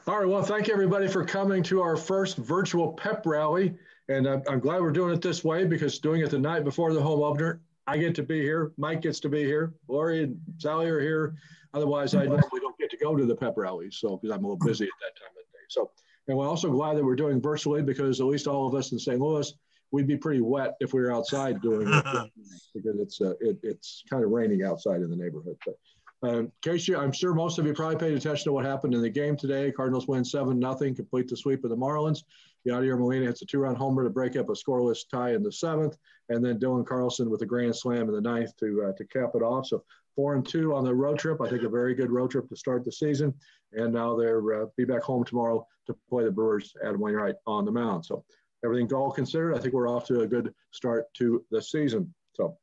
All right, well, thank you everybody for coming to our first virtual pep rally. And I'm glad we're doing it this way because doing it the night before the home opener, I get to be here, Mike gets to be here, Lori and Sally are here. Otherwise, I normally don't get to go to the pep rallies, so because I'm a little busy at that time of the day. So, and we're also glad that we're doing virtually because at least all of us in St. Louis, we'd be pretty wet if we were outside doing it because it's kind of raining outside in the neighborhood. But Casey, I'm sure most of you probably paid attention to what happened in the game today. Cardinals win 7-0, complete the sweep of the Marlins. Yadier Molina hits a two-run homer to break up a scoreless tie in the seventh, and then Dylan Carlson with a grand slam in the ninth to cap it off. So 4-2 on the road trip. I think a very good road trip to start the season. And now they're be back home tomorrow to play the Brewers. Adam Wainwright on the mound. So everything all considered, I think we're off to a good start to the season. So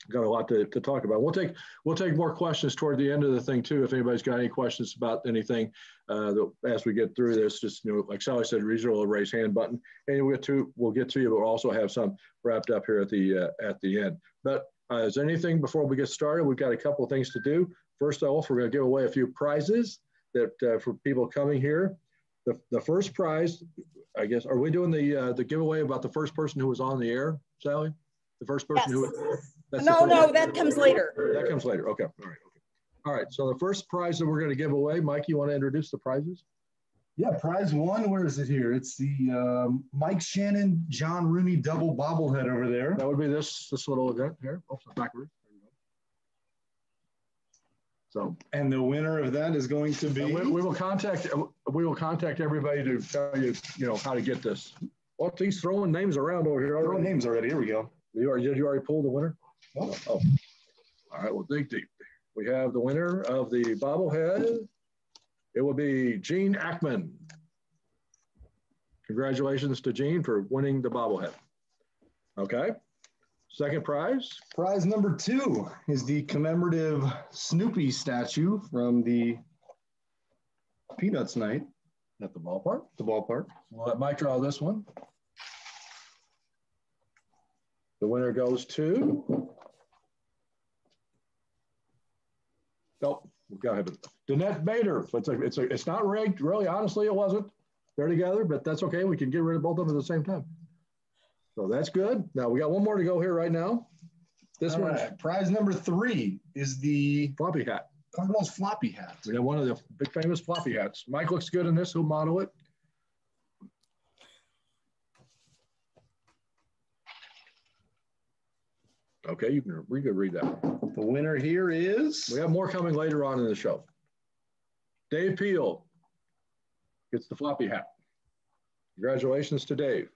got a lot to talk about. We'll take more questions toward the end of the thing too. If anybody's got any questions about anything as we get through this, just like Sally said, regional raise hand button, and we'll get to you. But we'll also have some wrapped up here at the end. But is there anything before we get started? We've got a couple of things to do. First off, we're going to give away a few prizes that for people coming here. The first prize, I guess, are we doing the giveaway about the first person who was on the air, Sally? The first person who was. No, that comes later. That comes later. Okay. All right. So the first prize that we're going to give away, Mike, you want to introduce the prizes? Yeah, prize one. Where is it here? It's the Mike Shannon, John Rooney double bobblehead over there. That would be this little event here. Oh, backwards. There you go. So, and the winner of that is going to be. We will contact everybody to tell you, how to get this. Well, he's throwing names around over here. Throwing names already. Here we go. Did you already pull the winner? Oh. All right. Well, dig deep. We have the winner of the bobblehead. It will be Gene Ackman. Congratulations to Gene for winning the bobblehead. Okay. Second prize. Prize number 2 is the commemorative Snoopy statue from the Peanuts night At the ballpark. The ballpark. We'll let Mike draw this one. The winner goes to. Nope, we've got to have it. Danette Bader. It's not rigged. Really, honestly, it wasn't. They're together, but that's okay. We can get rid of both of them at the same time. So that's good. Now we got one more to go here right now. This one. Right. Prize number 3 is the floppy hat. Cardinals floppy hat. We got one of the big famous floppy hats. Mike looks good in this. Who'll model it? Okay, we could read that. The winner here is. We have more coming later on in the show. Dave Peel gets the floppy hat. Congratulations to Dave.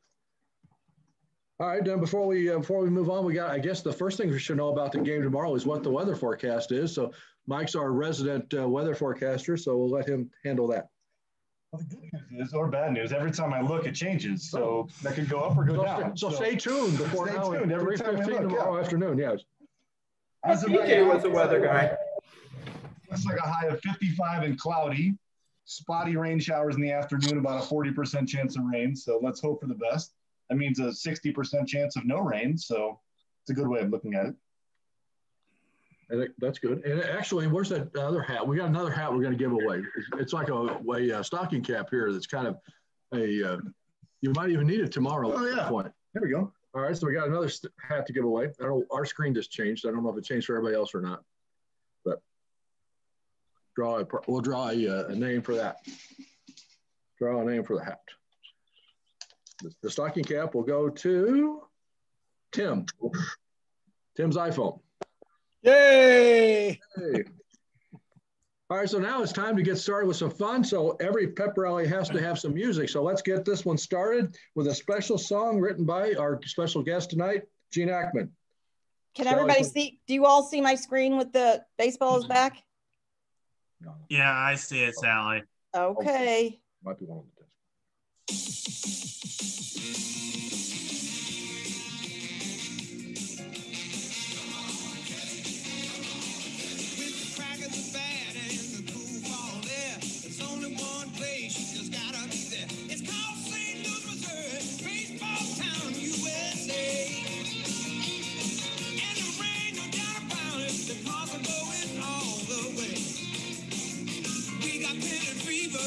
All right, then before we move on, I guess the first thing we should know about the game tomorrow is what the weather forecast is. So Mike's our resident weather forecaster, so we'll let him handle that. Well, the good news is, or bad news, every time I look, it changes. So that could go up or go down. So stay tuned before stay now. Tuned every time we look, tomorrow afternoon, yes. PK was the weather guy. It's like a high of 55 and cloudy. Spotty rain showers in the afternoon, about a 40% chance of rain. So let's hope for the best. That means a 60% chance of no rain. So it's a good way of looking at it. And that's good. And actually, where's that other hat? We got another hat we're going to give away. It's like a stocking cap here that's kind of you might even need it tomorrow. Oh, yeah. Point. There we go. All right, so we got another hat to give away. I don't know, our screen just changed. I don't know if it changed for everybody else or not. But we'll draw a name for that. Draw a name for the hat. The stocking cap will go to Tim. Tim's iPhone. Yay! Hey. All right, so now it's time to get started with some fun. So every pep rally has to have some music. So let's get this one started with a special song written by our special guest tonight, Gene Ackman. Can everybody see? Do you all see my screen with the baseballs back? No. Yeah, I see it, Sally. Okay. Might be one of the We got pit and fever.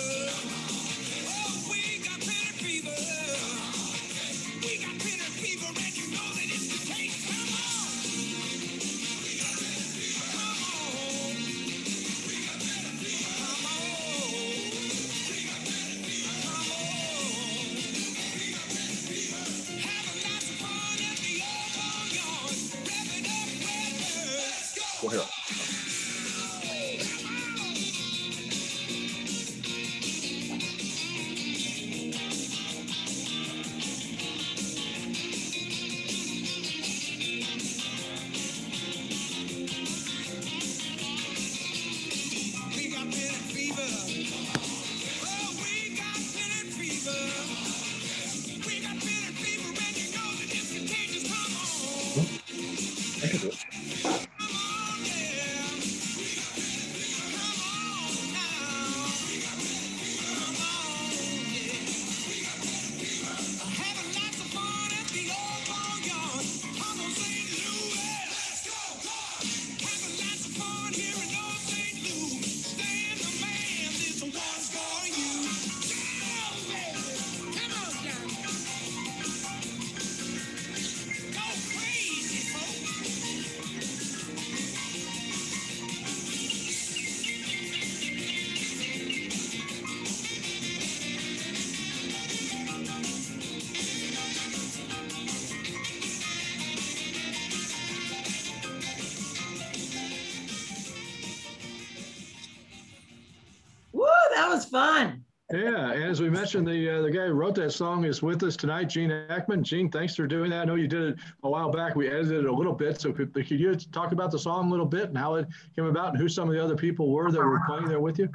was fun. Yeah, and as we mentioned, the guy who wrote that song is with us tonight, Gene Ackman. Gene, thanks for doing that. I know you did it a while back. We edited it a little bit. So could you talk about the song a little bit and how it came about and who some of the other people were that were playing there with you?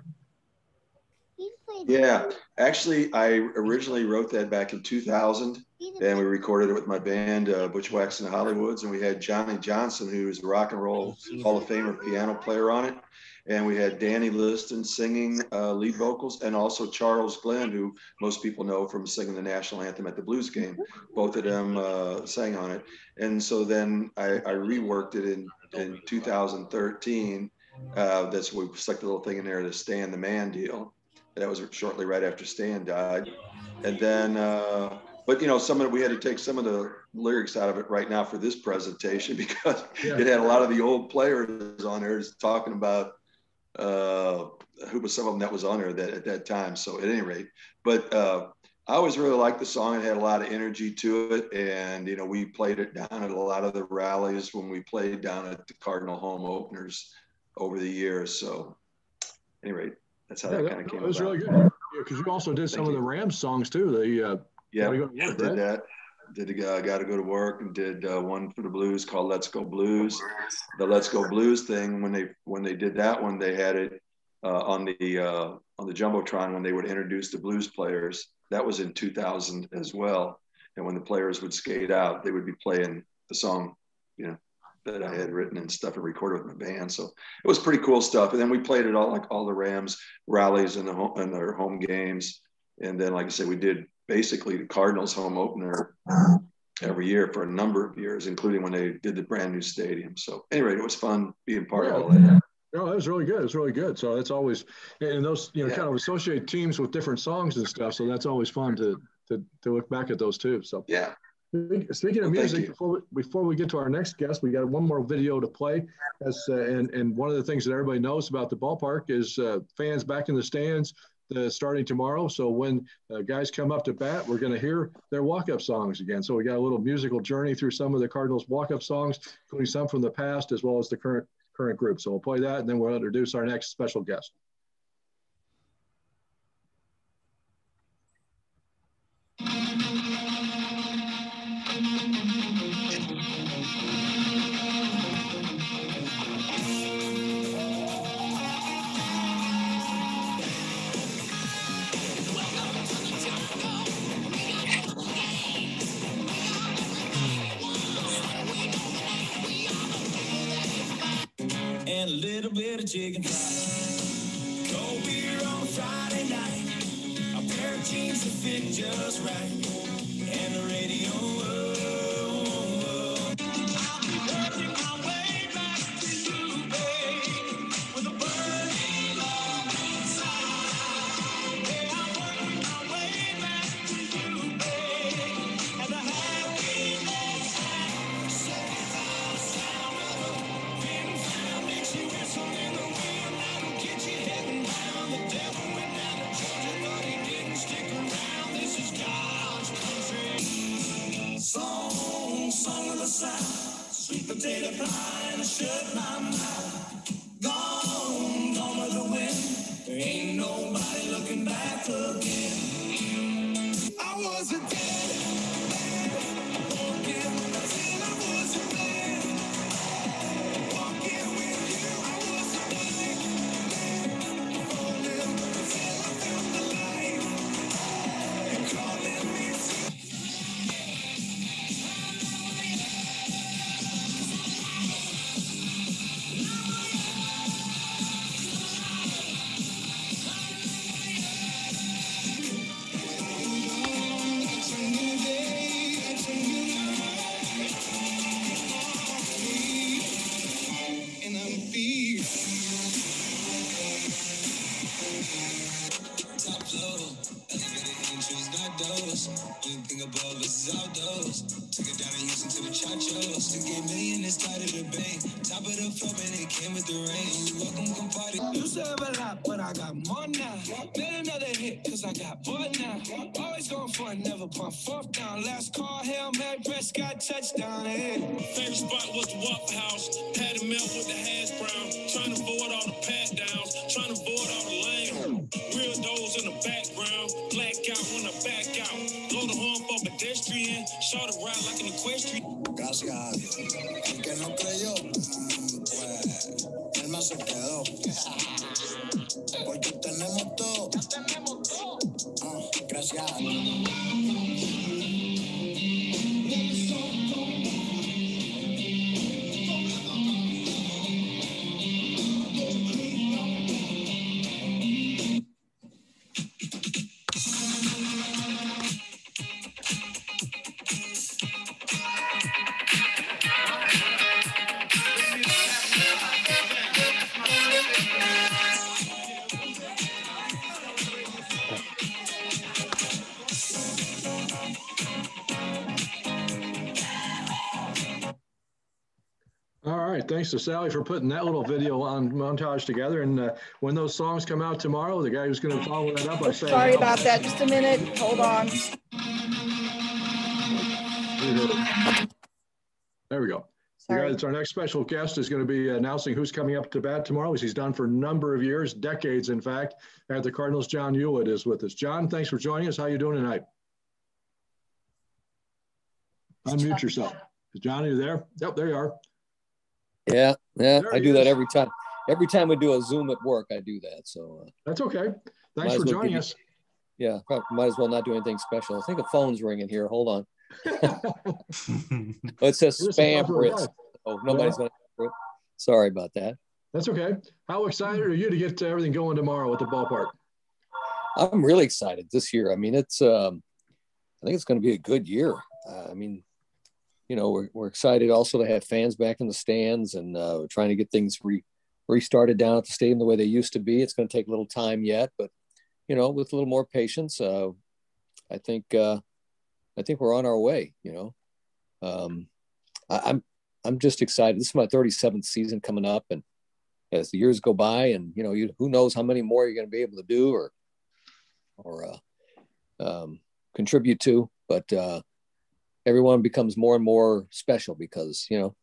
Yeah, actually, I originally wrote that back in 2000, and we recorded it with my band, Bushwhacks and Hollywoods, and we had Johnny Johnson, who is a rock and roll Hall of Famer piano player on it, and we had Danny Liston singing lead vocals, and also Charles Glenn, who most people know from singing the national anthem at the Blues game. Both of them sang on it, and so then I reworked it in 2013. That's we stuck the little thing in there, the Stan the Man deal. That was shortly right after Stan died. And then, but you know, we had to take some of the lyrics out of it right now for this presentation because it had a lot of the old players on there talking about who was some of them that was on there at that time. So at any rate, but I always really liked the song. It had a lot of energy to it. And, you know, we played it down at a lot of the rallies when we played down at the Cardinal home openers over the years. So at any rate, that's how that kind of came about. It was really good. Because you also did some of the Rams songs too. Did that. Did Gotta Go to Work, and did one for the Blues called Let's Go Blues. The Let's Go Blues thing, when they did that one, they had it on the Jumbotron when they would introduce the blues players. That was in 2000 as well. And when the players would skate out, they would be playing the song, you know, that I had written and stuff and recorded with my band. So it was pretty cool stuff. And then we played it all, like all the Rams rallies and their home games. And then, like I said, we did basically the Cardinals home opener every year for a number of years, including when they did the brand new stadium. So anyway, it was fun being part of all that. No, that was really good. It was really good. So that's always, and those, you know, kind of associate teams with different songs and stuff. So that's always fun to look back at those too. So yeah. Speaking of music, before we get to our next guest, we got one more video to play. And one of the things that everybody knows about the ballpark is fans back in the stands starting tomorrow. So when guys come up to bat, we're going to hear their walk-up songs again. So we got a little musical journey through some of the Cardinals walk-up songs, including some from the past as well as the current group. So we'll play that, and then we'll introduce our next special guest. And a little bit of chicken fried. Cold beer on Friday night. A pair of jeans that fit just right. And the radio. I'll be working my way back to you, babe, with a burning love inside. Yeah, I'm working my way back to you, babe, and a happiness. So without a sound of a pin sound makes you whistle in the wind. That'll get you heading down. The devil went down to Georgia, but he didn't stick around. This is God's country. Song of the South, sweet potato pie, and I shut my mouth. Gone with the wind. There ain't nobody looking back again. I was a dead man, walking until I was a man. Walking with you, I was a man. Falling until I found the light. And calling me to and I'm feeling top floor, elevator entrance, not doors. Only thing above us is outdoors. Took it down in Houston to the Chachos. To get million and started a bank. Top of the floor, and it came with the rain. Welcome, come party. Used to have a lot, but I got more now. Made another hit, cause I got bored now. Always going for it, never pump fourth down. Last call, Hail Mary, Prescott, touchdown. Hey. Favorite spot was the Waffle House. Had a milk with the hash brown. Trying to avoid all the pat downs. Trying to avoid all the lame. Real dope. All right. Thanks to Sally for putting that little video on montage together. And when those songs come out tomorrow, the guy who's going to follow that up by saying, Sorry about that. Just a minute. Hold on. There we go. The guy that's our next special guest is going to be announcing who's coming up to bat tomorrow, as he's done for a number of years, decades, in fact, at the Cardinals. John Hewlett is with us. John, thanks for joining us. How you doing tonight? Unmute yourself. John, are you there? Yep, there you are. Yeah, There I he do that is. every time. Every time we do a Zoom at work, I do that. So That's okay. might Thanks as for well joining give us. yeah, might as well not do anything special. I think a phone's ringing here. Hold on. Oh, it says You're just a spam popular risk. guy. Oh, nobody's going to answer it. Sorry about that. That's okay. How excited are you to get everything going tomorrow at the ballpark? I'm really excited this year. I mean, it's I think it's going to be a good year. I mean, you know, we're excited also to have fans back in the stands, and we're trying to get things restarted down at the stadium the way they used to be. It's going to take a little time yet, but you know, with a little more patience, I think we're on our way. You know, I'm just excited. This is my 37th season coming up, and as the years go by, and you know, who knows how many more you're going to be able to do or contribute to, but everyone becomes more and more special because, you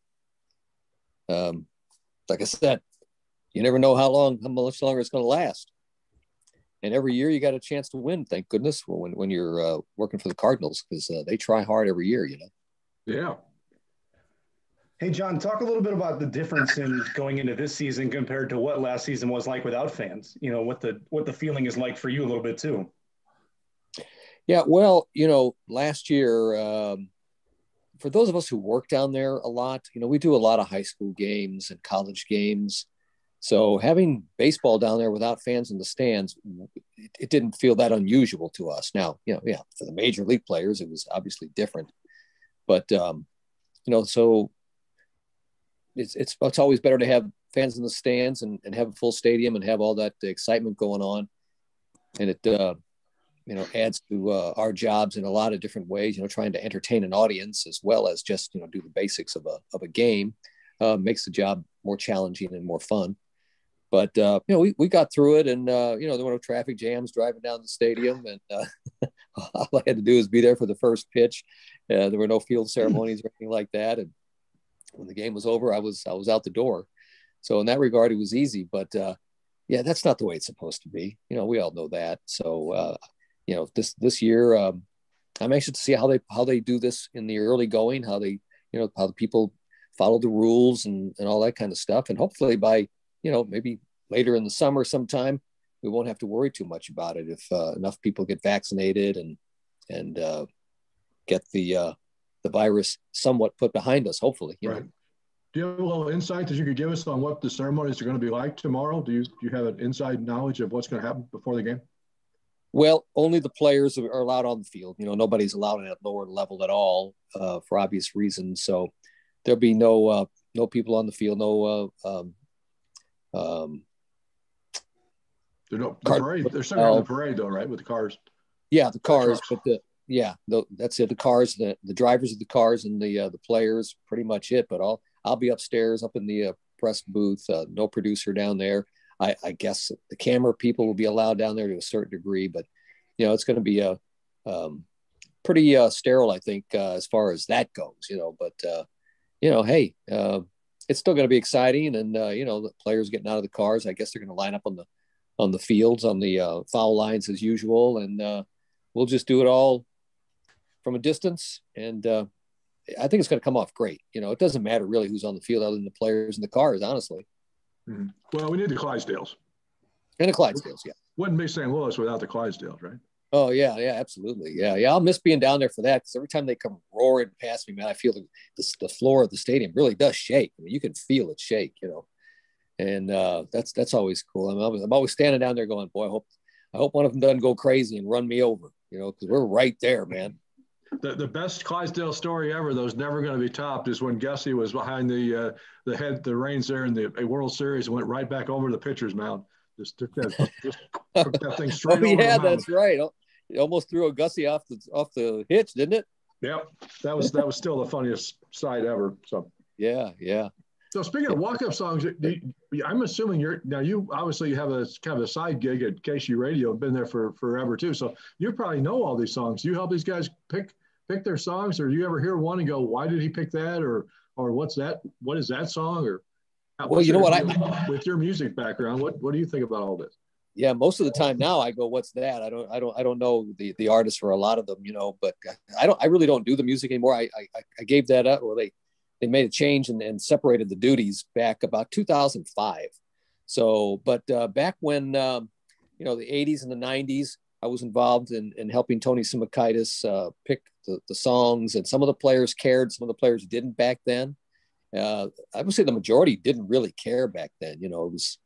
know, like I said, you never know how much longer it's going to last. And every year you got a chance to win, thank goodness, when you're working for the Cardinals, because they try hard every year, you know. Yeah. Hey, John, talk a little bit about the difference in going into this season compared to what last season was like without fans. You know, what the feeling is like for you a little bit too. Yeah, well, you know, last year, for those of us who work down there a lot, you know, we do a lot of high school games and college games. So having baseball down there without fans in the stands, it didn't feel that unusual to us. Now, you know, yeah, for the major league players, it was obviously different. But, you know, so it's always better to have fans in the stands and have a full stadium and have all that excitement going on. And it, you know, adds to our jobs in a lot of different ways, you know, trying to entertain an audience as well as just, you know, do the basics of a game, makes the job more challenging and more fun. But, you know, we got through it, and, you know, there were no traffic jams driving down the stadium, and all I had to do was be there for the first pitch. There were no field ceremonies or anything like that. And when the game was over, I was out the door. So in that regard, it was easy, but yeah, that's not the way it's supposed to be. You know, we all know that. So, you know, this year, I'm anxious to see how they do this in the early going, how they, you know, how the people follow the rules and all that kind of stuff. And hopefully by, you know, maybe later in the summer sometime, we won't have to worry too much about it if enough people get vaccinated and get the virus somewhat put behind us, hopefully. You know? Do you have a little insight that you could give us on what the ceremonies are going to be like tomorrow? Do you have an inside knowledge of what's going to happen before the game? Well, only the players are allowed on the field. You know, nobody's allowed at lower level at all for obvious reasons. So there'll be no people on the field, no There's some kind of parade though, right? With the cars. Yeah, the cars, but that's it. The cars, the drivers of the cars, and the players, pretty much it. But I'll be upstairs, up in the press booth. No producer down there. I guess the camera people will be allowed down there to a certain degree, but you know, it's going to be a pretty sterile, I think, as far as that goes. You know, but you know, hey, it's still going to be exciting, and you know, the players getting out of the cars. I guess they're going to line up on the fields, on the foul lines as usual, and we'll just do it all from a distance. And I think it's going to come off great. You know, it doesn't matter really who's on the field other than the players and the cars, honestly. Mm-hmm. Well, we need the Clydesdales. And the Clydesdales, yeah. Wouldn't be St. Louis without the Clydesdales, right? Oh yeah, yeah, absolutely. Yeah, yeah. I'll miss being down there for that because every time they come roaring past me, man, I feel the floor of the stadium really does shake. I mean, you can feel it shake, and that's always cool. I'm always standing down there going, boy, I hope one of them doesn't go crazy and run me over, because we're right there, man. The best Clydesdale story ever, though, is never going to be topped, is when Gussie was behind the reins there in the World Series and went right back over the pitcher's mound. Just took that thing straight over the mound. That's right. It almost threw a Gussie off the hitch, didn't it? Yep, that was still the funniest sight ever. So yeah. So speaking of walk-up songs, I'm assuming you obviously have a kind of a side gig at KSU Radio, been there for forever too. So you probably know all these songs. Do you help these guys pick their songs, or do you ever hear one and go, why did he pick that, or what's that? What is that song? Or well, you know what, with your music background, what do you think about all this? Yeah, most of the time now I go, what's that? I don't know the artist for a lot of them, but I really don't do the music anymore. I gave that up. Well, they made a change and separated the duties back about 2005. So, but back when, the 80s and the 90s, I was involved in helping Tony Simakaitis pick the songs, and some of the players cared, some of the players didn't back then. I would say the majority didn't really care back then. It was,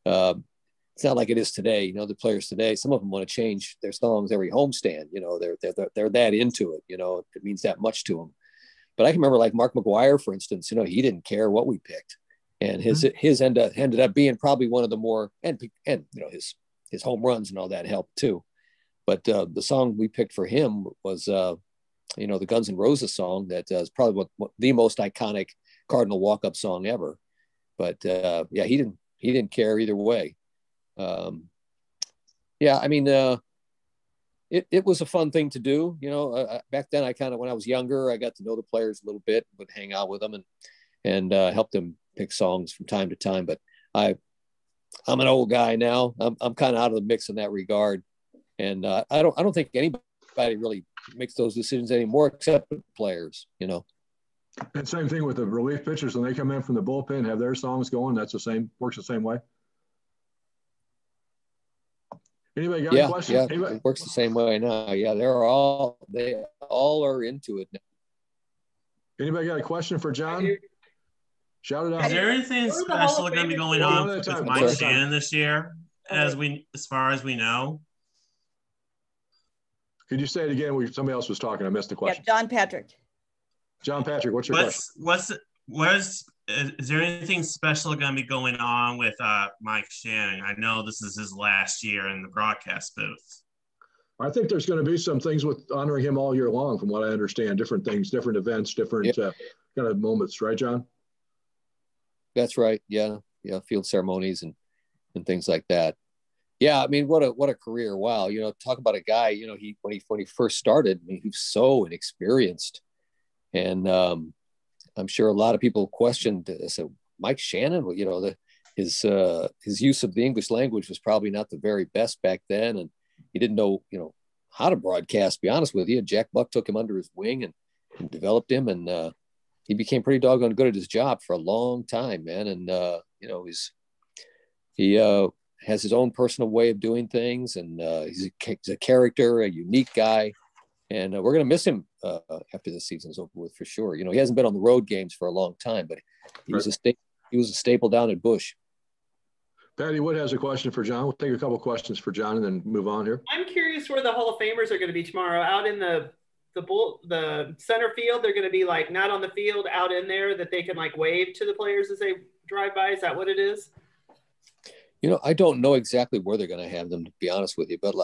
it's not like it is today. The players today, some of them want to change their songs every homestand. They're that into it. It means that much to them. But I can remember, like Mark McGwire, for instance. He didn't care what we picked, and his ended up being probably one of the more and his home runs and all that helped too. But the song we picked for him was the Guns N' Roses song that is probably the most iconic Cardinal walk-up song ever. But he didn't care either way. It was a fun thing to do. Back then, when I was younger, I got to know the players a little bit, would hang out with them and help them pick songs from time to time. But I'm an old guy now. I'm kind of out of the mix in that regard, and I don't think anybody really makes those decisions anymore except the players. And same thing with the relief pitchers when they come in from the bullpen, have their songs going. That's works the same way. Anybody got a question? Yeah, it works the same way now. Yeah, they all are into it now. Anybody got a question for John? Shout it out. Is there anything special going to be going on with Mike Shannon this year, as far as we know? Could you say it again? Somebody else was talking. I missed the question. Yeah, John Patrick. John Patrick, what's your question? Is there anything special going to be going on with Mike Shannon? I know this is his last year in the broadcast booth. I think there's going to be some things with honoring him all year long, from what I understand. Different things, different events, different kind of moments, right, John? That's right. Yeah, field ceremonies and things like that. Yeah, I mean, what a career! Wow, talk about a guy. When he first started, he was so inexperienced, and I'm sure a lot of people questioned. So Mike Shannon, his use of the English language was probably not the very best back then, and he didn't know how to broadcast. To be honest with you, Jack Buck took him under his wing and developed him, and he became pretty doggone good at his job for a long time, man. And he has his own personal way of doing things, and he's a character, a unique guy. And we're going to miss him after the season's over with for sure. He hasn't been on the road games for a long time, but he was a staple down at Busch. Patty Wood has a question for John. We'll take a couple questions for John and then move on here. I'm curious where the Hall of Famers are going to be tomorrow. Out in the center field, they're going to be like not on the field, out in there, that they can like wave to the players as they drive by. Is that what it is? I don't know exactly where they're going to have them, to be honest with you, but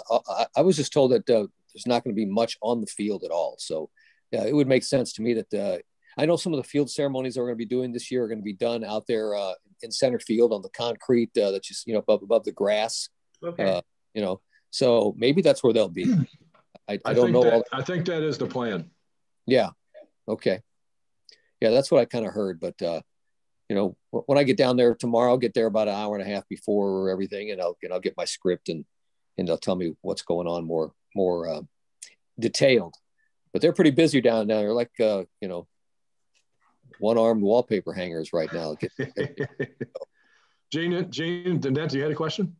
I was just told that there's not going to be much on the field at all. So yeah, it would make sense to me that I know some of the field ceremonies that we're going to be doing this year are going to be done out there in center field on the concrete that's just, above the grass. Okay. So maybe that's where they'll be. I don't know. I think that is the plan. Yeah. Okay. Yeah, that's what I kind of heard. But, when I get down there tomorrow, I'll get there about an hour and a half before everything, and I'll get my script and they'll tell me what's going on more detailed. But they're pretty busy down there. They're like, one-armed wallpaper hangers right now. Gene, Danette, you had a question?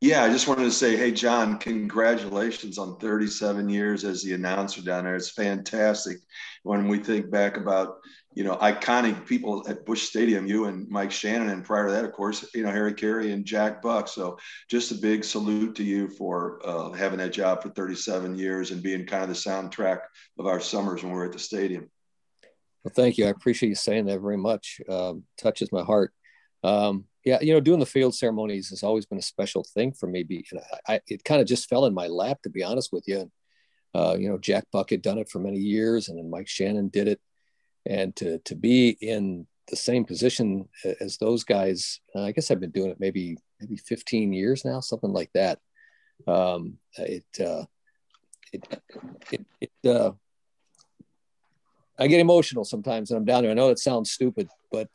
Yeah, I just wanted to say, hey, John, congratulations on 37 years as the announcer down there. It's fantastic. When we think back about, iconic people at Busch Stadium, you and Mike Shannon, and prior to that, of course, Harry Carey and Jack Buck. So just a big salute to you for having that job for 37 years and being kind of the soundtrack of our summers when we're at the stadium. Well, thank you. I appreciate you saying that very much. Touches my heart. Yeah, doing the field ceremonies has always been a special thing for me. It kind of just fell in my lap, to be honest with you. Jack Buck had done it for many years, and then Mike Shannon did it. And to be in the same position as those guys, I guess I've been doing it maybe 15 years now, something like that. I get emotional sometimes when I'm down there. I know it sounds stupid, but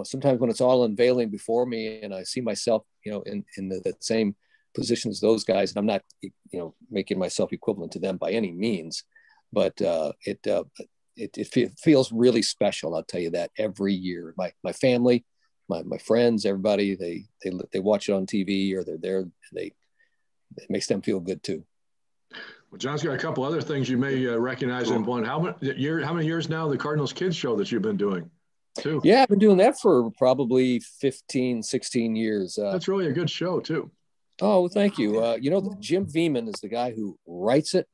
sometimes when it's all unveiling before me and I see myself, in the same position as those guys, and I'm not, making myself equivalent to them by any means, but it feels really special. I'll tell you that every year. My family, my friends, everybody, they watch it on TV or they're there. It makes them feel good too. Well, John's got a couple other things you may recognize in one. How many years now the Cardinals Kids Show that you've been doing too? Yeah, I've been doing that for probably 15, 16 years. That's really a good show too. Oh, thank you. Jim Veman is the guy who writes it,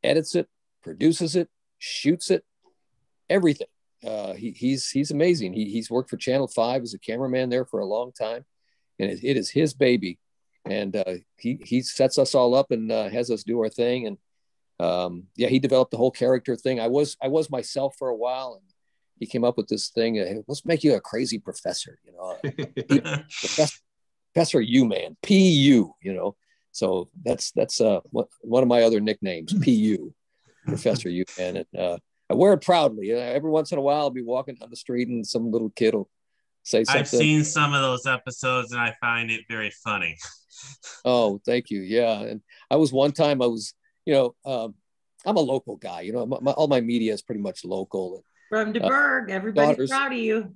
edits it, produces it, shoots it, everything. He's amazing. He's worked for Channel 5 as a cameraman there for a long time, and it is his baby. And he sets us all up and has us do our thing. And he developed the whole character thing. I was myself for a while, and he came up with this thing. Hey, let's make you a crazy professor, Professor U-Man, PU, So that's one of my other nicknames, PU, Professor U-Man. And I wear it proudly. Every once in a while, I'll be walking down the street and some little kid will say something. I've seen some of those episodes and I find it very funny. Oh, thank you. Yeah. And I was one time, I'm a local guy, all my media is pretty much local. From DeBerg, everybody's proud of you.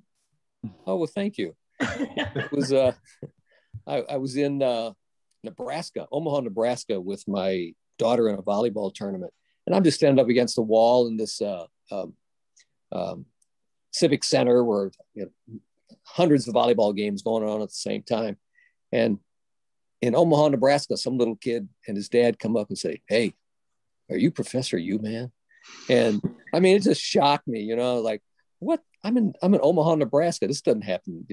Oh, well, thank you. It was, I was in Nebraska, Omaha, Nebraska with my daughter in a volleyball tournament. And I'm just standing up against the wall in this civic center where hundreds of volleyball games going on at the same time. And in Omaha, Nebraska, some little kid and his dad come up and say, "Hey, are you Professor U-Man?" And I mean, it just shocked me, like, what? I'm in Omaha, Nebraska. This doesn't happen,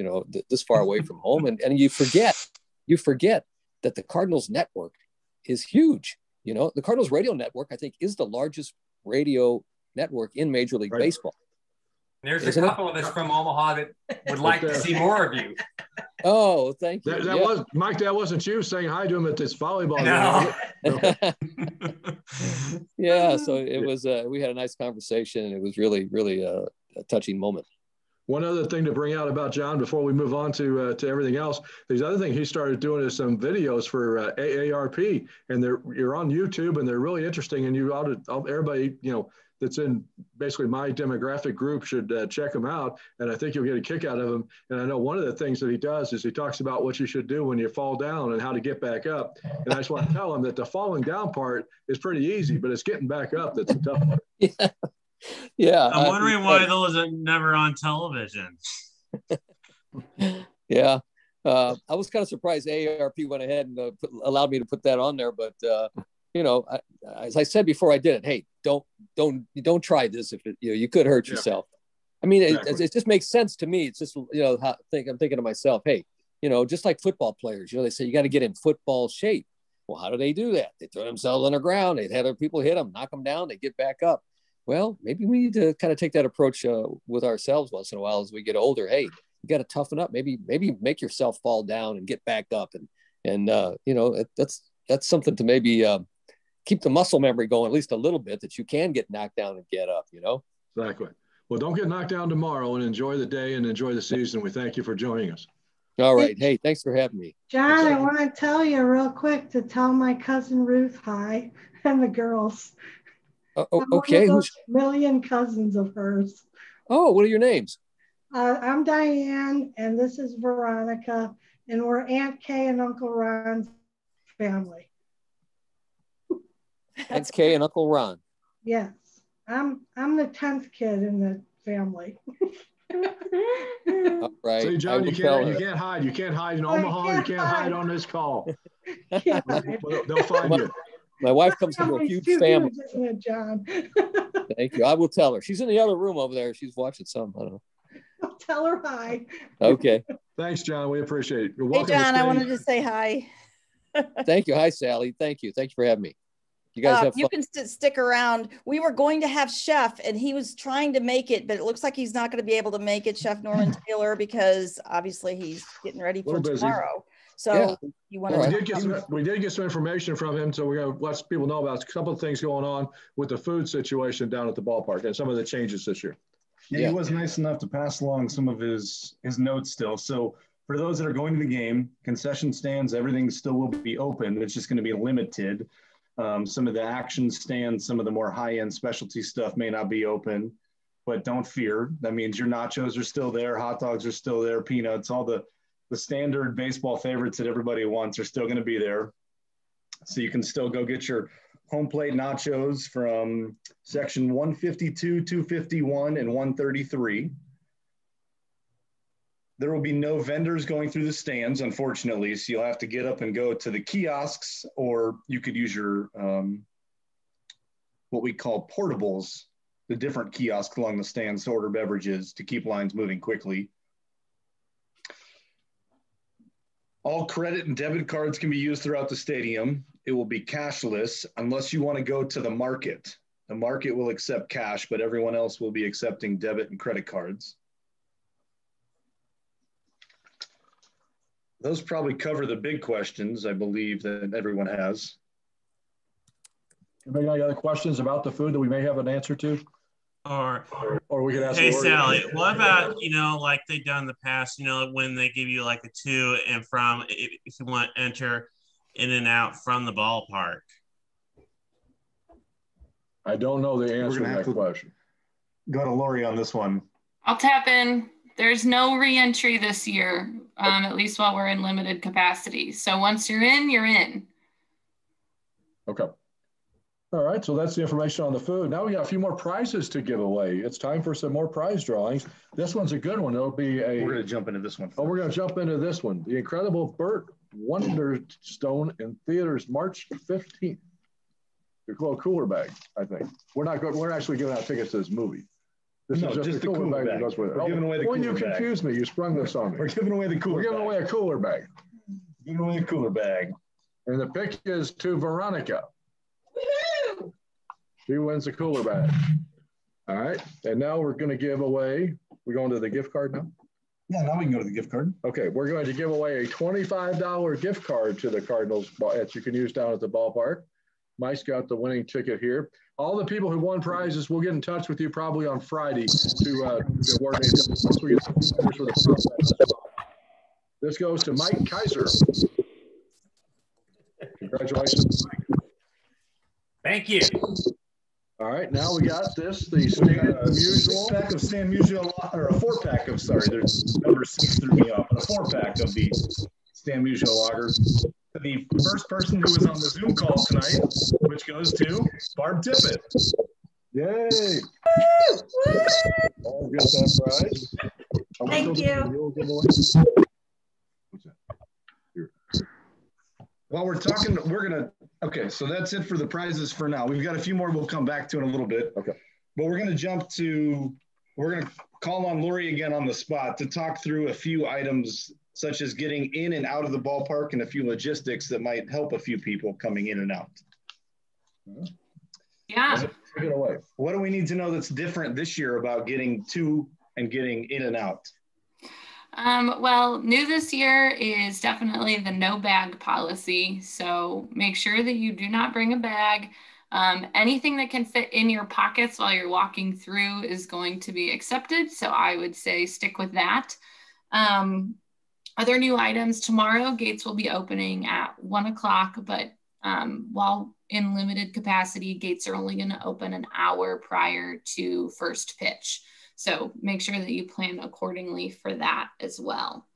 this far away from home. And you forget that the Cardinals network is huge. The Cardinals radio network, I think, is the largest radio network in Major League Baseball. There's a couple of us from Omaha that would like to see more of you. Oh, thank you. That was Mike. That wasn't you saying hi to him at this volleyball game. Yeah. So it was. We had a nice conversation, and it was really, really a touching moment. One other thing to bring out about John before we move on to everything else, the other thing he started doing is some videos for AARP, and you're on YouTube, and they're really interesting. And you ought to, everybody, that's in basically my demographic group should check them out. And I think you'll get a kick out of them. And I know one of the things that he does is he talks about what you should do when you fall down and how to get back up. And I just want to tell him that the falling down part is pretty easy, but it's getting back up that's the tough part. Yeah. Yeah. I'm wondering why those are never on television. Yeah. I was kind of surprised AARP went ahead and allowed me to put that on there, but as I said before I did it, hey, don't try this if you could hurt yourself. I mean, it just makes sense to me. It's just, I'm thinking to myself, hey, just like football players, they say you got to get in football shape. Well, how do they do that? They throw themselves on the ground. They have other people hit them, knock them down. They get back up. Well, maybe we need to kind of take that approach with ourselves once in a while as we get older. Hey, you got to toughen up. Maybe make yourself fall down and get back up. And that's something to maybe keep the muscle memory going at least a little bit, that you can get knocked down and get up, Exactly. Well, don't get knocked down tomorrow, and enjoy the day and enjoy the season. We thank you for joining us. All right. Hey, thanks for having me. John, I want to tell you real quick to tell my cousin Ruth hi and the girls. Okay. Who's million cousins of hers. Oh, what are your names? I'm Diane, and this is Veronica, and we're Aunt Kay and Uncle Ron's family. That's Kay and Uncle Ron. Yes, I'm the 10th kid in the family. All right. See, John, you can't hide. You can't hide in Omaha. You can't hide on this call. They'll find you. My wife comes from a huge family. Isn't it, John? Thank you. I will tell her. She's in the other room over there. She's watching some. I don't know. I'll tell her hi. Okay. Thanks, John. We appreciate it. You're Hey, welcome John, to I stay. wanted to say hi. Thank you. Hi, Sally. Thank you. Thank you for having me. You guys have fun. You can stick around. We were going to have Chef, and he was trying to make it, but it looks like he's not going to be able to make it, Chef Norman Taylor, because obviously he's getting ready for tomorrow. So you want to? We did get some information from him, so we're going to let people know about a couple of things going on with the food situation down at the ballpark and some of the changes this year. Yeah, he was nice enough to pass along some of his notes still. So for those that are going to the game, concession stands, everything still will be open. It's just going to be limited. Some of the action stands, some of the more high-end specialty stuff may not be open, but don't fear. That means your nachos are still there, hot dogs are still there, peanuts, all the standard baseball favorites that everybody wants are still going to be there. So you can still go get your home plate nachos from section 152, 251, and 133. There will be no vendors going through the stands, unfortunately, so you'll have to get up and go to the kiosks, or you could use your what we call portables, the different kiosks along the stands to order beverages to keep lines moving quickly. All credit and debit cards can be used throughout the stadium. It will be cashless unless you want to go to the market. The market will accept cash, but everyone else will be accepting debit and credit cards. Those probably cover the big questions, I believe, that everyone has. Anybody got any other questions about the food that we may have an answer to? Or we could ask. Hey, Lori. Sally, what about, like they've done in the past, when they give you like a to and from, if you want to enter in and out from the ballpark? I don't know the answer to that question. Go to Lori on this one. I'll tap in. There's no re-entry this year, at least while we're in limited capacity. So once you're in, you're in. Okay. All right, so that's the information on the food. Now we got a few more prizes to give away. It's time for some more prize drawings. This one's a good one. It'll be a. We're going to jump into this one first. Oh, we're going to jump into this one. The Incredible Burt Wonderstone in theaters March 15th. Your little cooler bag, I think. We're actually giving out tickets to this movie. This is just the cooler bag that goes with it. We're giving away the cooler bag. You confused me. You sprung this on me. We're giving away the cooler bag. We're giving away a cooler bag. Giving away a cooler bag. And the pick is to Veronica. She wins the cooler bag. All right. And now we're going to give away, we're going to the gift card now? Yeah, now we can go to the gift card. Okay. We're going to give away a $25 gift card to the Cardinals that you can use down at the ballpark. Mike's got the winning ticket here. All the people who won prizes will get in touch with you probably on Friday to award me. This goes to Mike Kaiser. Congratulations, Mike. Thank you. All right, now we got this, the Stan Musial. Pack of Stan Musial, or a 4-pack of, sorry, there's number 6 threw me off, but a 4-pack of the Stan Musial lager. The first person who was on the Zoom call tonight, which goes to Barb Tippett. Yay! I'll get that prize. Thank you. While we're talking, okay, so that's it for the prizes for now. We've got a few more we'll come back to in a little bit. Okay. But we're going to call on Lori again on the spot to talk through a few items such as getting in and out of the ballpark and a few logistics that might help a few people coming in and out. Yeah. Take it away. What do we need to know that's different this year about getting to and getting in and out? Well, new this year is definitely the no bag policy. So make sure that you do not bring a bag. Anything that can fit in your pockets while you're walking through is going to be accepted. So I would say stick with that. Other new items tomorrow, gates will be opening at 1 o'clock, but while in limited capacity, gates are only going to open an hour prior to first pitch. So make sure that you plan accordingly for that as well.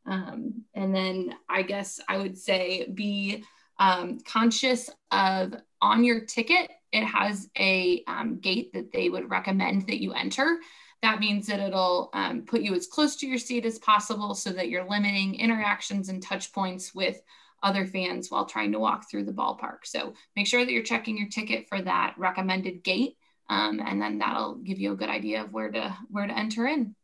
And then I guess I would say be conscious of on your ticket, it has a gate that they would recommend that you enter. That means that it'll put you as close to your seat as possible so that you're limiting interactions and touch points with other fans while trying to walk through the ballpark. So make sure that you're checking your ticket for that recommended gate, and then that'll give you a good idea of where to enter in.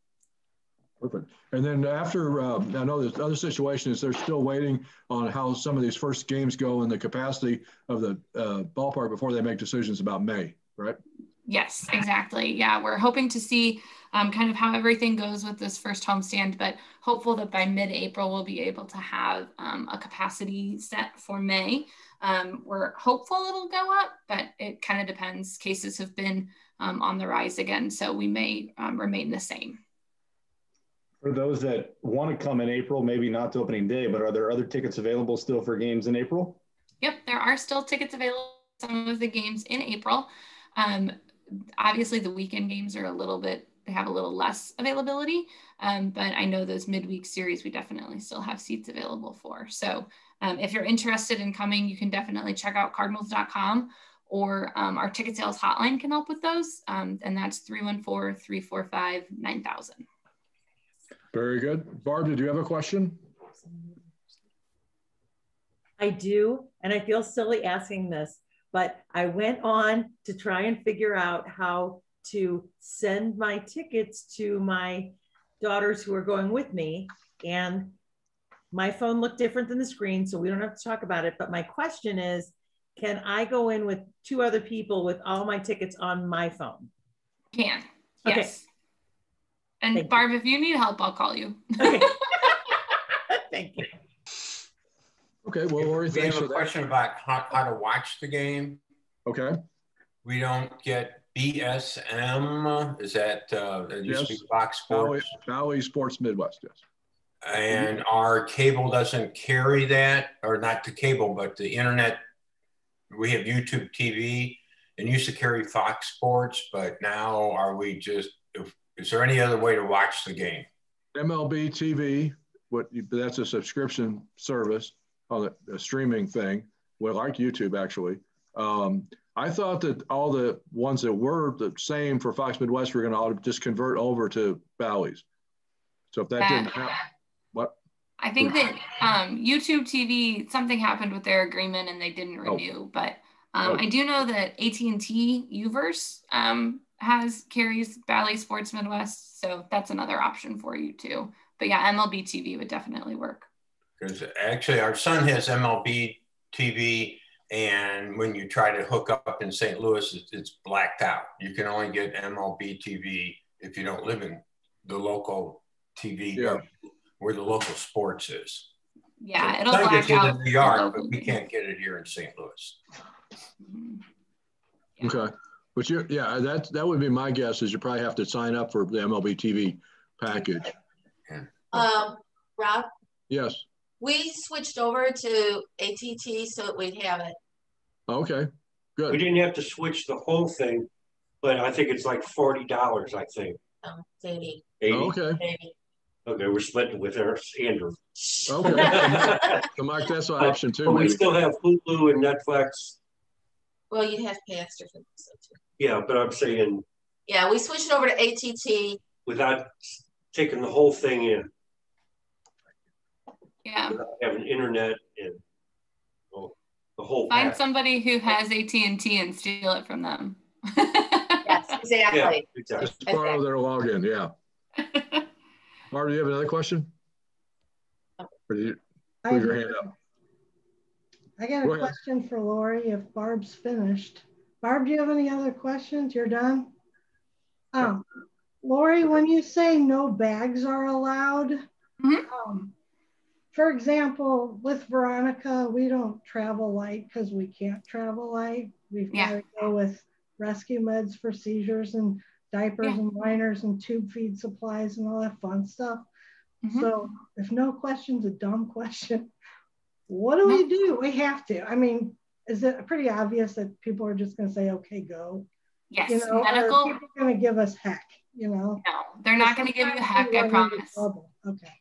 Perfect. And then after, I know there's other situations, they're still waiting on how some of these first games go and the capacity of the ballpark before they make decisions about May, right? Yes, exactly. Yeah, we're hoping to see kind of how everything goes with this first homestand, but hopeful that by mid-April we'll be able to have a capacity set for May. We're hopeful it'll go up, but it kind of depends. Cases have been on the rise again, so we may remain the same. For those that want to come in April, maybe not to opening day, but are there other tickets available still for games in April? Yep, there are still tickets available for some of the games in April. Obviously, the weekend games are they have a little less availability, but I know those midweek series we definitely still have seats available for. So if you're interested in coming, you can definitely check out cardinals.com, or our ticket sales hotline can help with those, and that's 314-345-9000. Very good. Barb, did you have a question? I do, and I feel silly asking this, but I went on to try and figure out how to send my tickets to my daughters who are going with me, and my phone looked different than the screen, so we don't have to talk about it. But my question is, can I go in with 2 other people with all my tickets on my phone? Can, okay. Yes. And Barb, if you need help, I'll call you. Okay. Thank you. Okay, well, Lori, we thanks have for a that. question about how to watch the game. Okay. We don't get BSM. Is that it used to be Fox Sports? Valley Sports Midwest, yes. And our cable doesn't carry that, or not the cable, but the internet. We have YouTube TV and used to carry Fox Sports, but now are we just, is there any other way to watch the game? MLB TV, that's a subscription service, a streaming thing, well, like YouTube actually. I thought that all the ones that were the same for Fox Midwest were going to just convert over to Bally's. So if that didn't happen, what? I think that YouTube TV, something happened with their agreement and they didn't renew. But I do know that AT&T Uverse carries Bally Sports Midwest, so that's another option for you too. But yeah, MLB TV would definitely work. Because actually, our son has MLB TV, and when you try to hook up in St. Louis, it's blacked out. You can only get MLB TV if you don't live in the local TV where the local sports is. Yeah, so it'll black out in New York, but we can't get it here in St. Louis. Yeah. Okay, but that would be my guess. Is you probably have to sign up for the MLB TV package. Rob? Yes. We switched over to ATT so that we'd have it. Okay, good. We didn't have to switch the whole thing, but I think it's like $40, I think. It's 80. 80? Okay. 80. Okay, we're splitting with Andrew. Okay. So Mike, that's an option too. But we still have Hulu and Netflix. Well, you'd have to pay extra for this too. Yeah, but I'm saying. Yeah, we switched over to ATT. Without taking the whole thing in. Yeah. Without having internet and the whole Find pack. somebody who has AT&T and steal it from them. Yes, exactly. Yeah, exactly. Just borrow their login, yeah. Barb, do you have another question? Or did you put your hand up? I got a question for Lori if Barb's finished. Barb, do you have any other questions? You're done? Lori, when you say no bags are allowed, for example, with Veronica, we don't travel light because we can't travel light. We've got to go with rescue meds for seizures and diapers and liners and tube feed supplies and all that fun stuff. So if no question's a dumb question, what do we do? We have to. I mean, is it pretty obvious that people are just going to say, okay, go? Yes, you know, medical. Or are people going to give us heck, you know? No, they're not going to give you heck, I promise. Okay.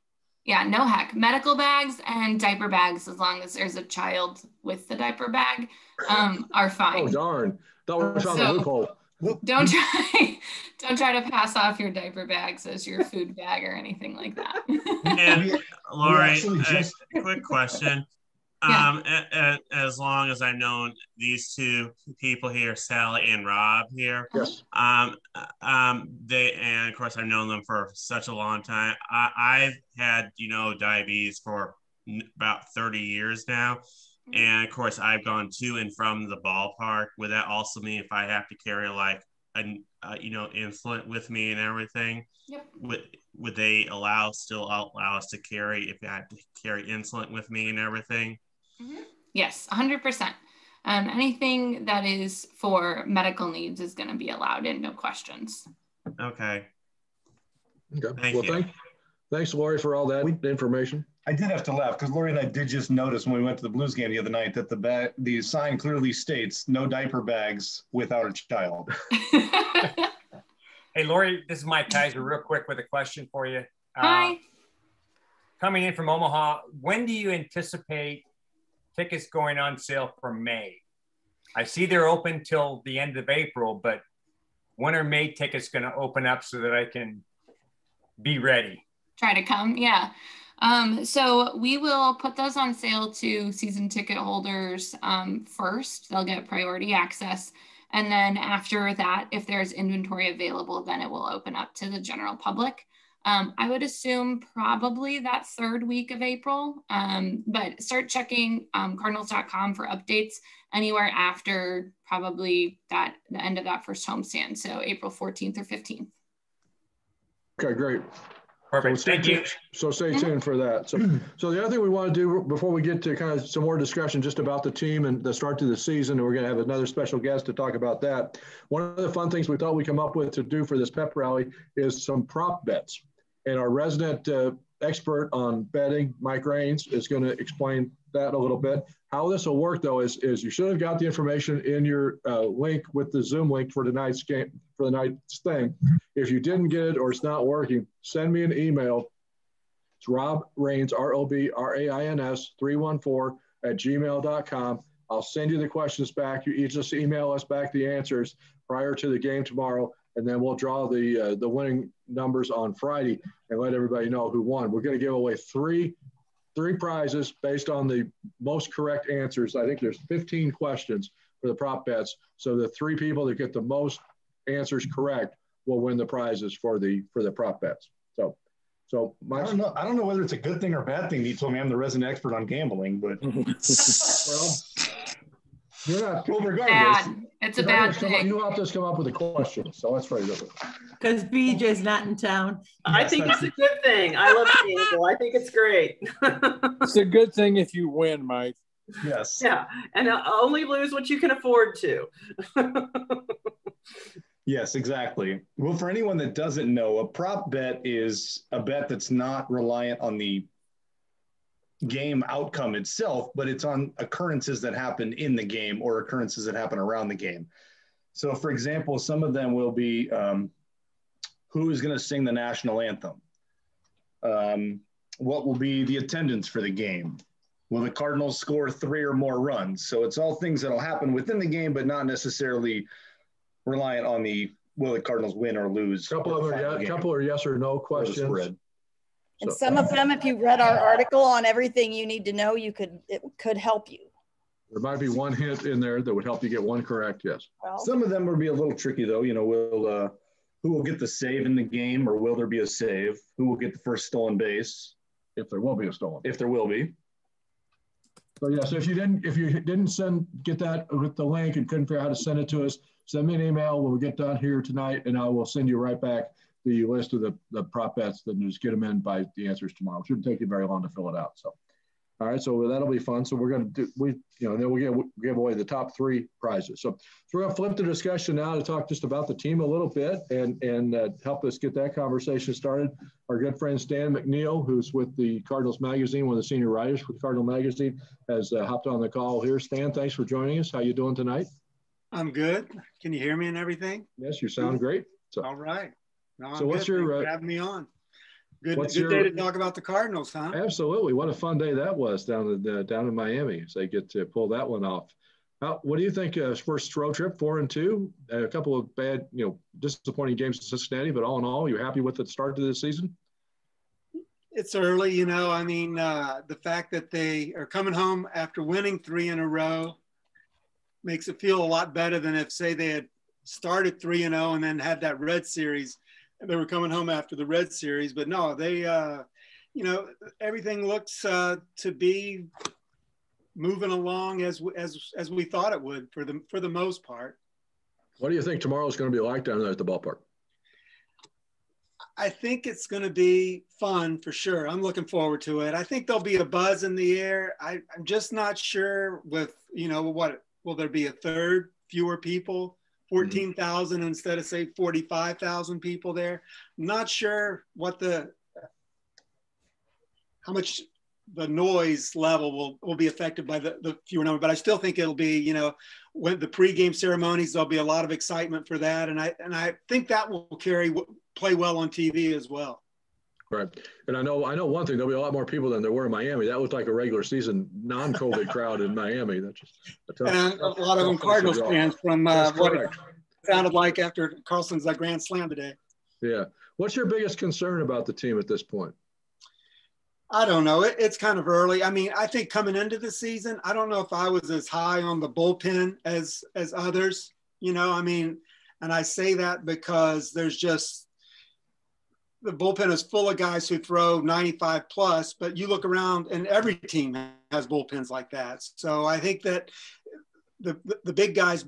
Yeah, no heck. Medical bags and diaper bags, as long as there's a child with the diaper bag, are fine. Oh, darn. Thought we found the loophole. Don't try to pass off your diaper bags as your food bag or anything like that. And Lori, a quick question. As long as I've known these two people here, Sally and Rob here, yes. They, and of course I've known them for such a long time. I've had, diabetes for about 30 years now. And of course I've gone to and from the ballpark. Would that also mean if I have to carry insulin with me and everything? Yep. Would they still allow us to carry if I have to carry insulin with me and everything? Mm-hmm. Yes, 100%. Anything that is for medical needs is going to be allowed in, no questions. Okay. Thank you. Thanks, Lori, for all that information. I did have to laugh because Lori and I did just notice when we went to the Blues game the other night that the sign clearly states no diaper bags without a child. Hey, Lori, this is Mike Kaiser real quick with a question for you. Hi. Coming in from Omaha, when do you anticipate tickets going on sale for May? I see they're open till the end of April, but when are May tickets going to open up so that I can be ready? Try to come, yeah. So we will put those on sale to season ticket holders first. They'll get priority access. And then after that, if there's inventory available, then it will open up to the general public. I would assume probably that third week of April, but start checking cardinals.com for updates anywhere after probably the end of that first homestand. So April 14th or 15th. Okay, great. Perfect. Thank you. So stay tuned for that. So the other thing we want to do before we get to kind of some more discussion just about the team and the start to the season, and we're going to have another special guest to talk about that. One of the fun things we thought we'd come up with to do for this pep rally is some prop bets. And our resident expert on betting, Mike Raines, is going to explain that a little bit. How this will work, though, is you should have got the information in your link with the Zoom link for tonight's game, for the night's thing. If you didn't get it or it's not working, send me an email. It's Rob Raines, ROBRAINS 314@gmail.com. I'll send you the questions back. You just email us back the answers prior to the game tomorrow, and then we'll draw the winning numbers on Friday and let everybody know who won. We're going to give away three prizes based on the most correct answers. I think there's 15 questions for the prop bets. So the three people that get the most answers correct will win the prizes for the prop bets. So I don't know whether it's a good thing or a bad thing. You told me I'm the resident expert on gambling, but well, you're not. Well, regardless, it's a bad thing. You helped us come up with a question, so let's try it. Because BJ's not in town. I think it's a good thing. I love gamble. I think it's great. It's a good thing if you win, Mike. Yes. Yeah, and only lose what you can afford to. Yes, exactly. Well, for anyone that doesn't know, a prop bet is a bet that's not reliant on the game outcome itself, but it's on occurrences that happen in the game or occurrences that happen around the game. So, for example, some of them will be who is going to sing the national anthem? What will be the attendance for the game? Will the Cardinals score 3 or more runs? So it's all things that will happen within the game, but not necessarily reliant on will the Cardinals win or lose. Couple are yes or no questions. And some of them, if you read our article on everything you need to know, it could help you. There might be one hint in there that would help you get one correct, yes. Well, some of them will be a little tricky though. Who will get the save in the game, or will there be a save? Who will get the first stolen base? If there will be a stolen. If there will be. So yeah, so if you didn't get that with the link and couldn't figure out how to send it to us, send me an email when we get done here tonight, and I will send you right back the list of the prop bets, then just get them in by the answers tomorrow. It shouldn't take you very long to fill it out. So, all right, so that'll be fun. So we're going to then we'll give away the top 3 prizes. So we're going to flip the discussion now to talk just about the team a little bit and help us get that conversation started. Our good friend Stan McNeil, who's with the Cardinals Magazine, one of the senior writers with Cardinal Magazine, has hopped on the call here. Stan, thanks for joining us. How you doing tonight? I'm good. Can you hear me and everything? Yes, you sound great. So, all right. No, so what's good. your Thanks for having me on? Good day to talk about the Cardinals, huh? Absolutely. What a fun day that was down in Miami. So they get to pull that one off. What do you think? First road trip, 4-2, a couple of bad, disappointing games in Cincinnati, but all in all, you're happy with the start to the season? It's early, I mean, the fact that they are coming home after winning 3 in a row makes it feel a lot better than if, say, they had started 3-0 and then had that Red Series and they were coming home after the Red Series. But no, they, everything looks to be moving along as we thought it would for the most part. What do you think tomorrow's going to be like down there at the ballpark? I think it's going to be fun for sure. I'm looking forward to it. I think there'll be a buzz in the air. I'm just not sure with, what will there be, a third fewer people, 14,000 instead of say 45,000 people there. I'm not sure how much the noise level will be affected by the fewer number, but I still think it'll be, when the pregame ceremonies, there'll be a lot of excitement for that. And I think that will play well on TV as well. Right. And I know one thing, there'll be a lot more people than there were in Miami. That looked like a regular season non-COVID crowd in Miami. And a lot of them Cardinals fans from what it sounded like after Carlson's grand slam today. Yeah. What's your biggest concern about the team at this point? I don't know. It's kind of early. I mean, I think coming into the season, I don't know if I was as high on the bullpen as others, I mean, and I say that because there's just, the bullpen is full of guys who throw 95 plus, but you look around and every team has bullpens like that. So I think that the big guys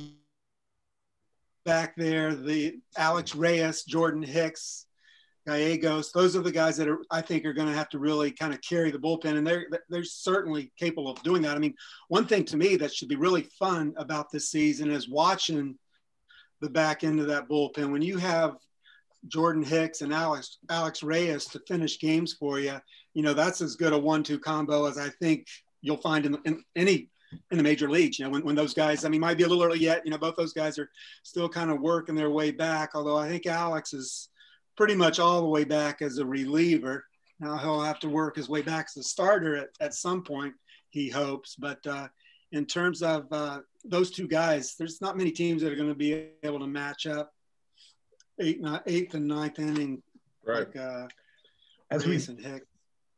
back there, the Alex Reyes, Jordan Hicks, Gallegos, those are the guys that I think are going to have to really kind of carry the bullpen, and they're certainly capable of doing that. I mean, one thing to me that should be really fun about this season is watching the back end of that bullpen. When you have Jordan Hicks and Alex Reyes to finish games for you, that's as good a 1-2 combo as I think you'll find in the major leagues. When those guys, I mean, might be a little early yet. Both those guys are still kind of working their way back. Although I think Alex is pretty much all the way back as a reliever. Now he'll have to work his way back as a starter at some point, he hopes. But in terms of those two guys, there's not many teams that are going to be able to match up eighth and ninth inning. Right. Like,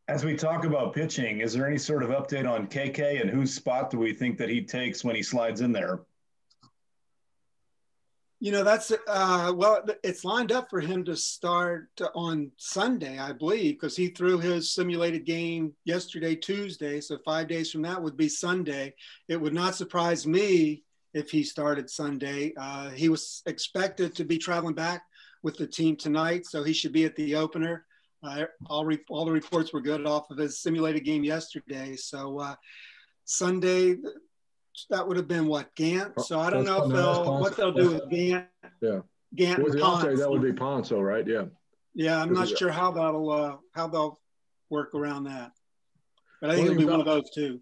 as we talk about pitching, is there any sort of update on KK and whose spot do we think that he takes when he slides in there? That's it's lined up for him to start on Sunday, I believe, because he threw his simulated game yesterday, Tuesday. So 5 days from that would be Sunday. It would not surprise me if he started Sunday. He was expected to be traveling back with the team tonight, so he should be at the opener. All the reports were good off of his simulated game yesterday. So Sunday, that would have been Gant. So I don't know what they'll do with Gant. Yeah. Gant with and the offside, Ponce. that would be Ponce, right? Yeah. Yeah, I'm not sure how they'll work around that, but I think it'll be one of those two.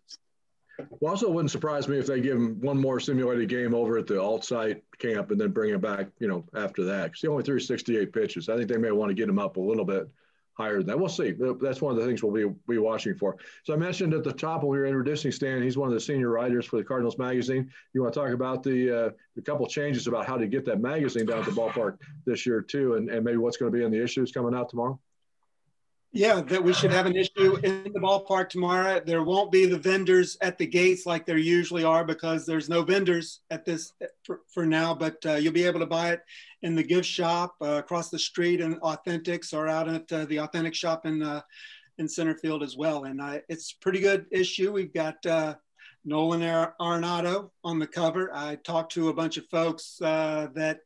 Well, also it wouldn't surprise me if they give him one more simulated game over at the alt site camp and then bring him back, after that. Because he only threw 68 pitches. I think they may want to get him up a little bit higher than that. We'll see. That's one of the things we'll be watching for. So I mentioned at the top when we were introducing Stan, he's one of the senior writers for the Cardinals magazine. You want to talk about the couple changes about how to get that magazine down at the ballpark this year too, and maybe what's going to be in the issues coming out tomorrow? Yeah, that we should have an issue in the ballpark tomorrow. There won't be the vendors at the gates like there usually are because there's no vendors at this for now, but you'll be able to buy it in the gift shop across the street in Authentics or out at the Authentic shop in center field as well. And it's a pretty good issue. We've got Nolan Arenado on the cover. I talked to a bunch of folks that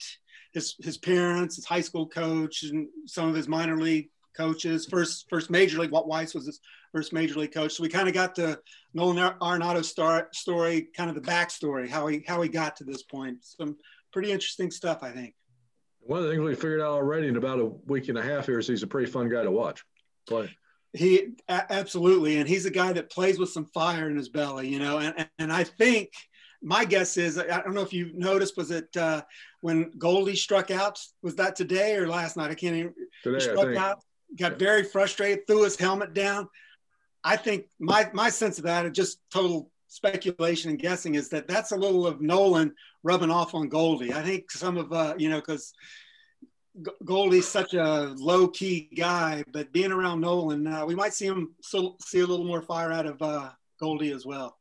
his parents, his high school coach, and some of his minor league coaches, first major league. Walt Weiss was his first major league coach. So we kind of got the Nolan Arenado story, kind of the backstory, how he got to this point. Some pretty interesting stuff, I think. One of the things we figured out already in about a week and a half here is he's a pretty fun guy to watch play. He absolutely, and he's a guy that plays with some fire in his belly, and I think my guess is, I don't know if you noticed, was it when Goldie struck out? Was that today or last night? I can't even. Today, struck out. got very frustrated, threw his helmet down. I think my sense of that, just total speculation and guessing, is that that's a little of Nolan rubbing off on Goldie. I think some of, because Goldie's such a low key guy, but being around Nolan, we might see a little more fire out of Goldie as well.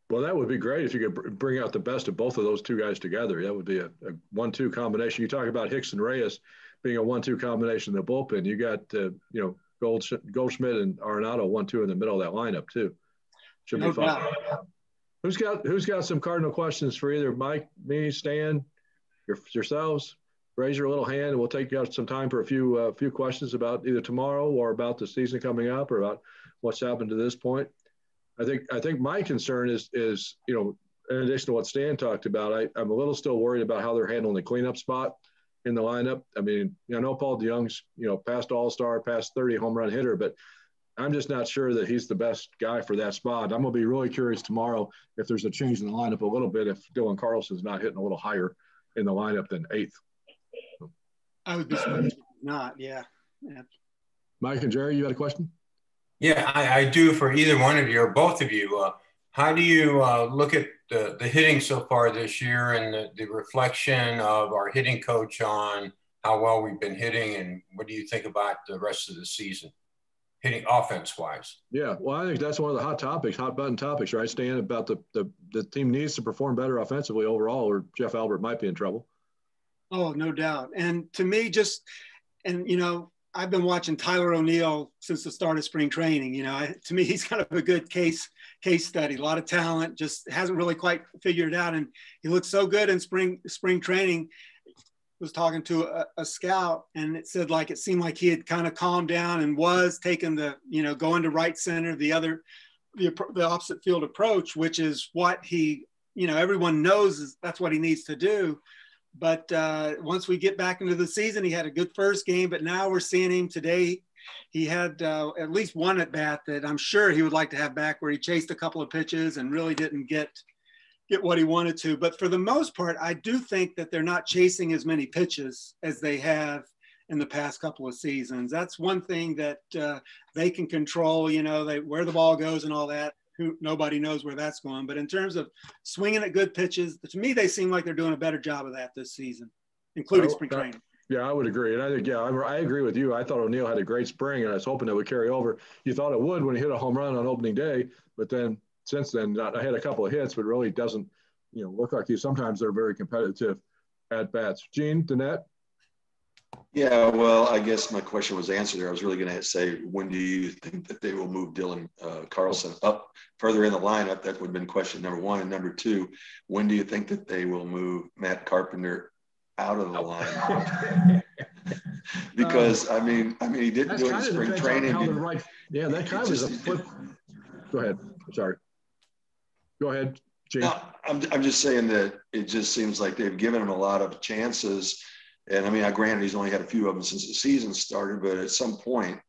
Well, that would be great if you could bring out the best of both of those two guys together. That would be a 1-2 combination. You talk about Hicks and Reyes being a 1-2 combination in the bullpen. You got, Goldschmidt and Arenado 1-2 in the middle of that lineup too. Should be fun. Who's got some Cardinal questions for either Mike, me, Stan, yourselves? Raise your little hand and we'll take out some time for a few questions about either tomorrow or about the season coming up or about what's happened to this point. I think my concern is in addition to what Stan talked about, I'm a little still worried about how they're handling the cleanup spot in the lineup. I mean, I know Paul DeYoung's, past All-Star, past 30 home run hitter, but I'm just not sure that he's the best guy for that spot. I'm going to be really curious tomorrow if there's a change in the lineup a little bit, if Dylan Carlson's not hitting a little higher in the lineup than 8th. I would be surprised if not, yeah. Mike and Jerry, you had a question? Yeah, I do for either one of you or both of you. How do you look at the hitting so far this year and the reflection of our hitting coach on how well we've been hitting, and what do you think about the rest of the season, hitting offense-wise? Yeah, well, I think that's one of the hot button topics, right, Stan, about the team needs to perform better offensively overall or Jeff Albert might be in trouble. Oh, no doubt. And to me, I've been watching Tyler O'Neill since the start of spring training. To me, he's kind of a good case study. A lot of talent, just hasn't really quite figured it out. And he looked so good in spring training. Was talking to a scout, and it seemed like he had kind of calmed down and was taking going to right center, the opposite field approach, which is what he, everyone knows that's what he needs to do. But once we get back into the season, he had a good first game, but now we're seeing him today. He had at least one at bat that I'm sure he would like to have back, where he chased a couple of pitches and really didn't get what he wanted to. But for the most part, I do think that they're not chasing as many pitches as they have in the past couple of seasons. That's one thing that they can control, where the ball goes and all that. Nobody knows where that's going. But in terms of swinging at good pitches, to me, they seem like they're doing a better job of that this season, including spring training. Yeah, I would agree. And I think, I agree with you. I thought O'Neill had a great spring, and I was hoping it would carry over. You thought it would when he hit a home run on opening day, but then since then, I had a couple of hits, but really doesn't, look like you. Sometimes they're very competitive at bats. Gene, Danette? Yeah, well, I guess my question was answered there. I was really going to say, when do you think that they will move Dylan Carlson up further in the lineup? That would have been question number one. And number two, when do you think that they will move Matt Carpenter out of the lineup? Because he didn't do it in spring training. That kind of is a flip. Go ahead. Sorry. Go ahead, Gene. No, I'm just saying that it just seems like they've given him a lot of chances. And granted, he's only had a few of them since the season started, but at some point,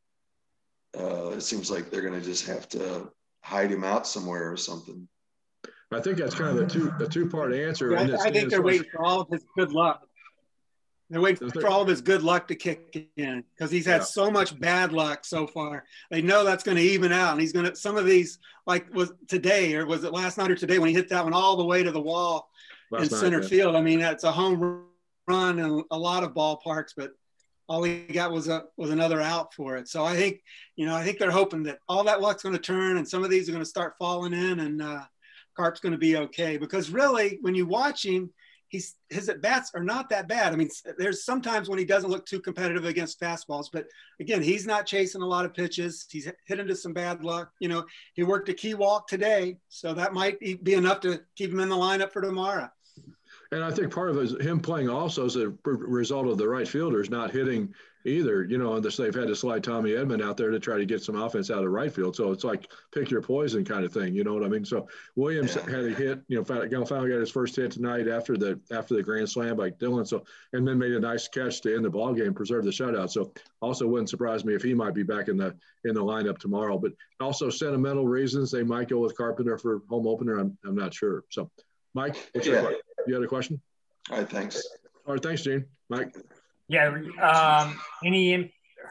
it seems like they're going to just have to hide him out somewhere or something. I think that's kind of a two-part answer. Yeah, I think they're waiting for all of his good luck. They're waiting for all of his good luck to kick in, because he's had so much bad luck so far. They know that's going to even out, and he's going to, some of these, like was today, or was it last night or today, when he hit that one all the way to the wall in center field. That's a home run in a lot of ballparks, but all he got was another out for it. So I think they're hoping that all that luck's going to turn, and some of these are going to start falling in, and Carp's going to be okay. Because really, when you watch him, his at bats are not that bad. There's sometimes when he doesn't look too competitive against fastballs, but again, he's not chasing a lot of pitches. He's hit into some bad luck. He worked a key walk today, so that might be enough to keep him in the lineup for tomorrow. And I think part of it is him playing also as a result of the right fielders not hitting either, and they've had to slide Tommy Edman out there to try to get some offense out of right field. So it's like pick your poison kind of thing, you know what I mean? So Williams had a hit, finally got his first hit tonight after the grand slam by Dylan. So, and then made a nice catch to end the ball game, preserve the shutout. So also wouldn't surprise me if he might be back in the lineup tomorrow. But also sentimental reasons, they might go with Carpenter for home opener. I'm not sure. So Mike, what's your question? You had a question? All right, thanks. All right, thanks, Gene. Mike? Yeah.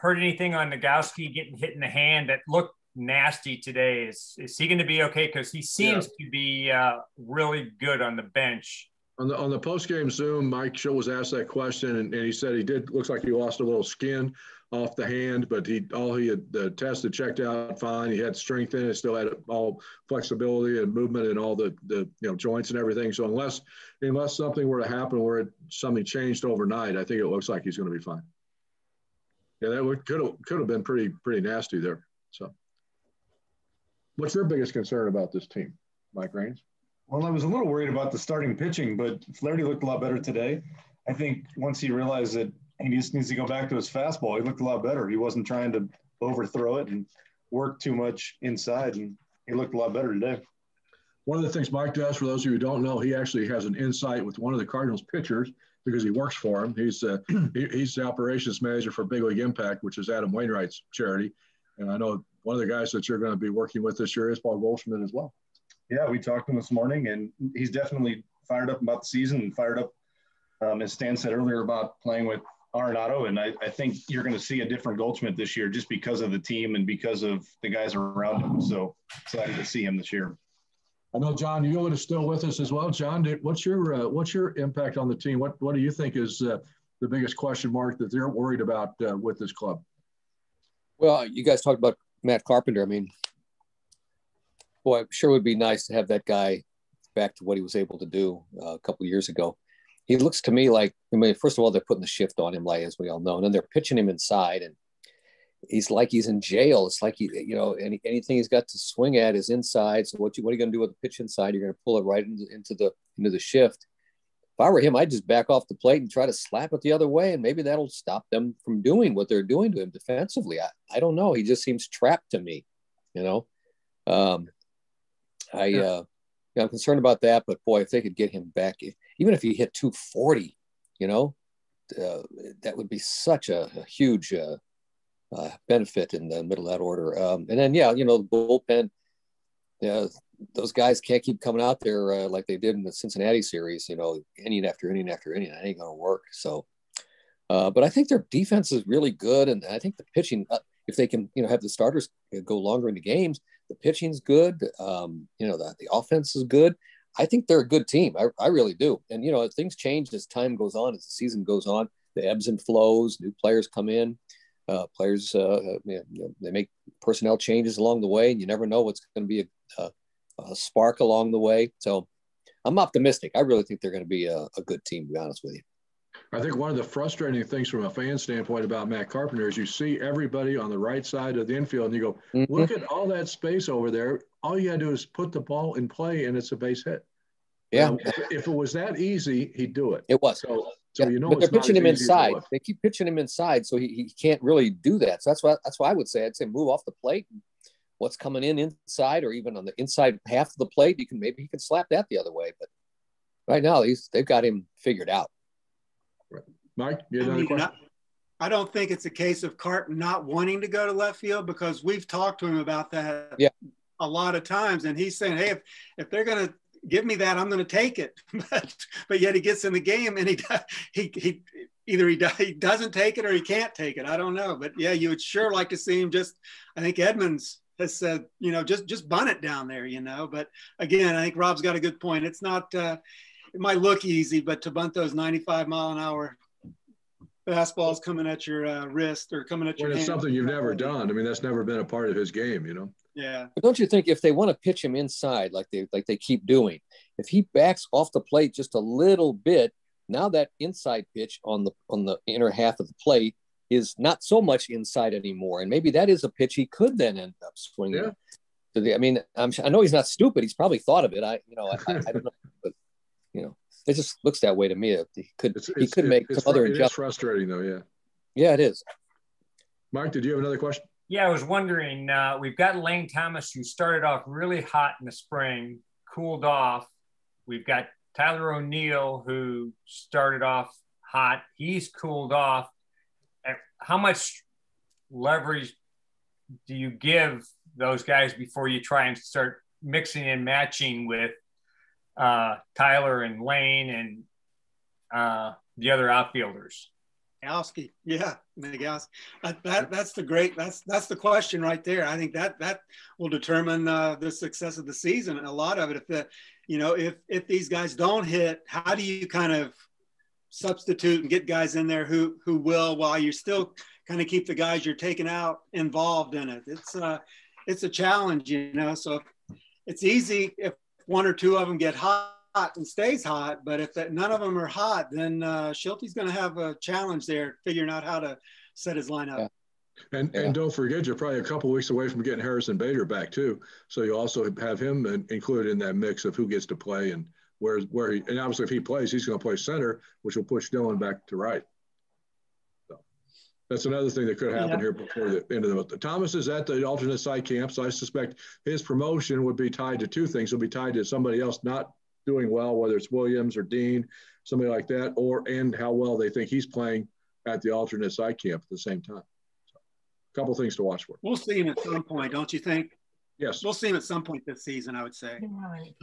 heard anything on Nogowski getting hit in the hand that looked nasty today? Is he going to be okay? Because he seems to be really good on the bench. On the post-game Zoom, Mike Schill was asked that question, and he said looks like he lost a little skin off the hand, but the tested checked out fine. He had strength in it, still had all flexibility and movement and all the joints and everything. So unless something were to happen where something changed overnight, I think it looks like he's going to be fine. Yeah, that could have been pretty nasty there. So, what's your biggest concern about this team, Mike Raines? Well, I was a little worried about the starting pitching, but Flaherty looked a lot better today. I think once he realized that he just needs to go back to his fastball, he looked a lot better. He wasn't trying to overthrow it and work too much inside, and he looked a lot better today. One of the things Mike does, for those of you who don't know, he actually has an insight with one of the Cardinals pitchers because he works for him. He's the operations manager for Big League Impact, which is Adam Wainwright's charity. And I know one of the guys that you're going to be working with this year is Paul Goldschmidt as well. Yeah, we talked to him this morning, and he's definitely fired up about the season and fired up, as Stan said earlier, about playing with Arenado. And I think you're going to see a different Goldschmidt this year just because of the team and because of the guys around him. So excited to see him this year. I know, John, you are still with us as well. John, what's your impact on the team? What do you think is the biggest question mark that they're worried about with this club? Well, you guys talked about Matt Carpenter. I mean, boy, it sure would be nice to have that guy back to what he was able to do a couple of years ago. He looks to me like, I mean, first of all, they're putting the shift on him, like, as we all know, and then they're pitching him inside, and he's like he's in jail. It's like anything he's got to swing at is inside. So what are you going to do with the pitch inside? You're going to pull it right into the shift. If I were him, I'd just back off the plate and try to slap it the other way, and maybe that'll stop them from doing what they're doing to him defensively. I don't know. He just seems trapped to me, I'm concerned about that, but boy, if they could get him back, even if he hit 240, that would be such a huge benefit in the middle of that order. And then, the bullpen, those guys can't keep coming out there like they did in the Cincinnati series, inning after inning after inning. That ain't going to work. So, but I think their defense is really good. And I think the pitching, if they can, have the starters go longer into games, the pitching's good. The offense is good. I think they're a good team. I really do. And, things change as time goes on, as the season goes on, the ebbs and flows, new players come in. Players, they make personnel changes along the way, and you never know what's going to be a spark along the way. So I'm optimistic. I really think they're going to be a good team, to be honest with you. I think one of the frustrating things from a fan standpoint about Matt Carpenter is you see everybody on the right side of the infield, and you go, look at all that space over there. All you got to do is put the ball in play, and it's a base hit. Yeah. If it was that easy, he'd do it. It was. So but they're pitching him inside. They keep pitching him inside, so he can't really do that. So that's why I would say move off the plate. What's coming inside, or even on the inside half of the plate, maybe he can slap that the other way. But right now they've got him figured out. Right. Mike, you have another question? I don't think it's a case of Carton not wanting to go to left field, because we've talked to him about that a lot of times, and he's saying, hey, if they're going to give me that, I'm going to take it. but yet he gets in the game and he either doesn't take it or he can't take it. I don't know. But yeah, you would sure like to see him I think Edmonds has said, just bunt it down there, But again, I think Rob's got a good point. It's not, it might look easy, but to bunt those 95-mile-an-hour fastballs coming at your wrist or coming at your hand. It's something you've never done. I mean, that's never been a part of his game, Yeah. But don't you think if they want to pitch him inside like they keep doing, if he backs off the plate just a little bit, now that inside pitch on the inner half of the plate is not so much inside anymore, and maybe that is a pitch he could then end up swinging. Yeah. I mean, I know he's not stupid. He's probably thought of it. I don't know, but it just looks that way to me. He could make some other adjustments. It's frustrating though. Yeah. Yeah, it is. Mike, did you have another question? Yeah, I was wondering, we've got Lane Thomas, who started off really hot in the spring, cooled off. We've got Tyler O'Neill, who started off hot. He's cooled off. How much leverage do you give those guys before you try and start mixing and matching with Tyler and Lane and the other outfielders? Nagowski. Yeah, Nagowski. That's the question right there. I think that will determine the success of the season. And a lot of it, if these guys don't hit, how do you kind of substitute and get guys in there who will, while you still kind of keep the guys you're taking out involved in it? It's a challenge, So it's easy if one or two of them get hot and stays hot, but if none of them are hot, then Schilte's going to have a challenge there figuring out how to set his lineup. Yeah. And don't forget, you're probably a couple of weeks away from getting Harrison Bader back too. So you also have him included in that mix of who gets to play and where he, and obviously if he plays, he's going to play center, which will push Dylan back to right. So that's another thing that could happen here before the end of the Thomas is at the alternate site camp, so I suspect his promotion would be tied to two things. It'll be tied to somebody else not doing well, whether it's Williams or Dean, somebody like that, and how well they think he's playing at the alternate site camp at the same time. So, a couple things to watch for. We'll see him at some point, don't you think? Yes. We'll see him at some point this season, I would say.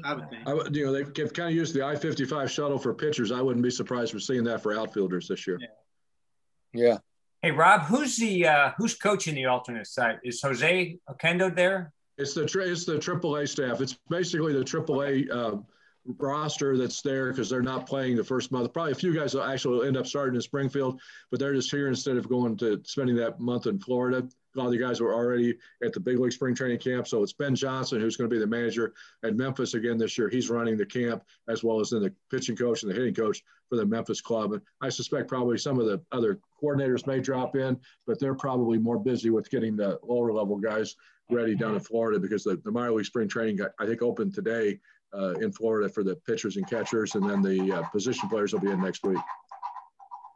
I would think. They've kind of used the I-55 shuttle for pitchers. I wouldn't be surprised for seeing that for outfielders this year. Yeah. Hey, Rob, who's coaching the alternate site? Is Jose Oquendo there? It's the AAA staff. It's basically the AAA roster that's there because they're not playing the first month. Probably a few guys will actually end up starting in Springfield, but they're just here instead of going to spending that month in Florida. A lot of the guys were already at the big league spring training camp. So it's Ben Johnson, who's going to be the manager at Memphis again this year. He's running the camp as well as then the pitching coach and the hitting coach for the Memphis club. And I suspect probably some of the other coordinators may drop in, but they're probably more busy with getting the lower level guys ready down in Florida because the minor league spring training got, I think, opened today in Florida for the pitchers and catchers, and then the position players will be in next week.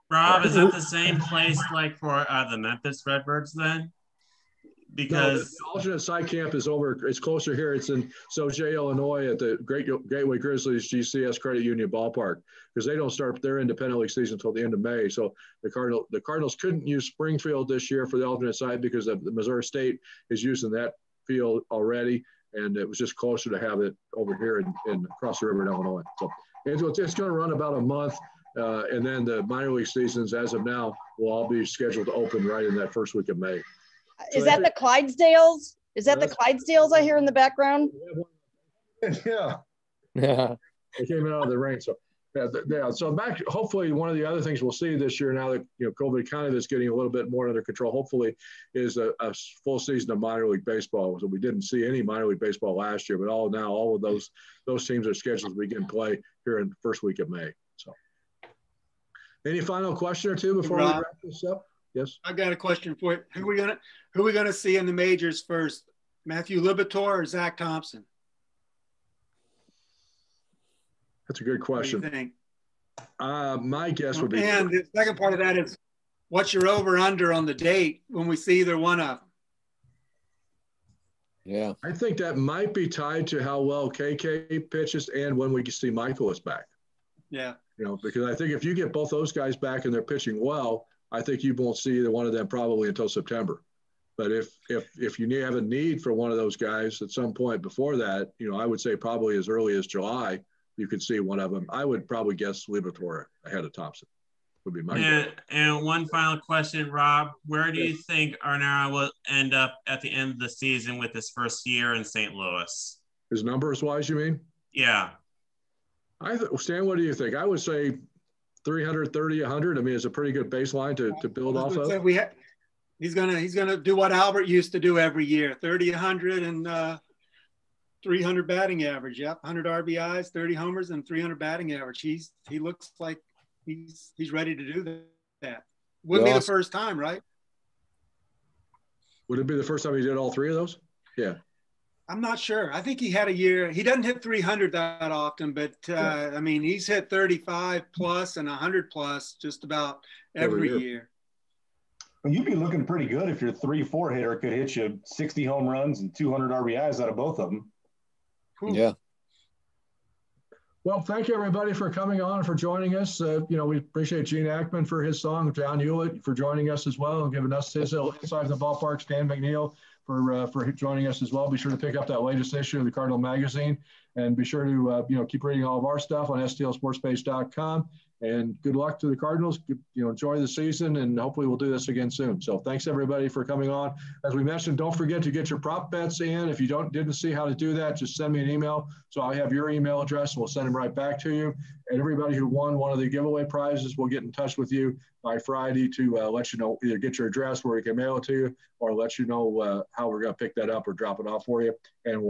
Rob, is that the same place like for the Memphis Redbirds then? Because no, the alternate site camp is over. It's closer here. It's in Sauget, Illinois, at the Gateway Grizzlies GCS Credit Union Ballpark, because they don't start their independent league season until the end of May. So the Cardinals couldn't use Springfield this year for the alternate site because the Missouri State is using that field already, and it was just closer to have it over here in across the river in Illinois. So it's going to run about a month, and then the minor league seasons, as of now, will all be scheduled to open right in that first week of May. Is that the Clydesdales? Is that the Clydesdales I hear in the background? Yeah. Yeah. They came out of the rain. So yeah. So back. Hopefully, one of the other things we'll see this year, now that COVID kind of is getting a little bit more under control, hopefully, is a full season of minor league baseball. So we didn't see any minor league baseball last year, but all of those teams are scheduled to begin play here in the first week of May. So, any final question or two before we wrap this up? Yes. I got a question for you. Who are we gonna see in the majors first? Matthew Liberatore or Zach Thompson? That's a good question. What do you think? My guess would be. And the second part of that is, what's your over/under on the date when we see either one of them? Yeah. I think that might be tied to how well KK pitches and when we can see Michaelis back. Yeah. Because I think if you get both those guys back and they're pitching well, I think you won't see either one of them probably until September. But if you have a need for one of those guys at some point before that, I would say probably as early as July, you could see one of them. I would probably guess Liberatore ahead of Thompson would be my guess. And one final question, Rob, where do you think Arnara will end up at the end of the season with his first year in St. Louis? His numbers wise, you mean? Yeah. Stan, what do you think? I would say 330, 100. I mean, it's a pretty good baseline to build off of. He's gonna do what Albert used to do every year: 30, 100, and 300 batting average. Yep, 100 RBIs, 30 homers, and 300 batting average. He looks like he's ready to do that. Wouldn't be the first time, right? Would it be the first time he did all three of those? Yeah. I'm not sure. I think he had a year. He doesn't hit 300 that often, but I mean, he's hit 35 plus and 100 plus just about every year. Well, you'd be looking pretty good if your 3-4 hitter could hit you 60 home runs and 200 RBIs out of both of them. Yeah. Well, thank you everybody for coming on and for joining us. We appreciate Gene Ackman for his song, John Hewlett for joining us as well and giving us his insight of the ballpark, Stan McNeil for joining us as well. Be sure to pick up that latest issue of the Cardinal Magazine. And be sure to, keep reading all of our stuff on stlsportspage.com. And good luck to the Cardinals. Enjoy the season, and hopefully we'll do this again soon. So thanks everybody for coming on. As we mentioned, don't forget to get your prop bets in. If you didn't see how to do that, just send me an email. So I have your email address, and we'll send them right back to you. And everybody who won one of the giveaway prizes will get in touch with you by Friday to let you know, either get your address where we can mail it to you, or let you know how we're going to pick that up or drop it off for you. And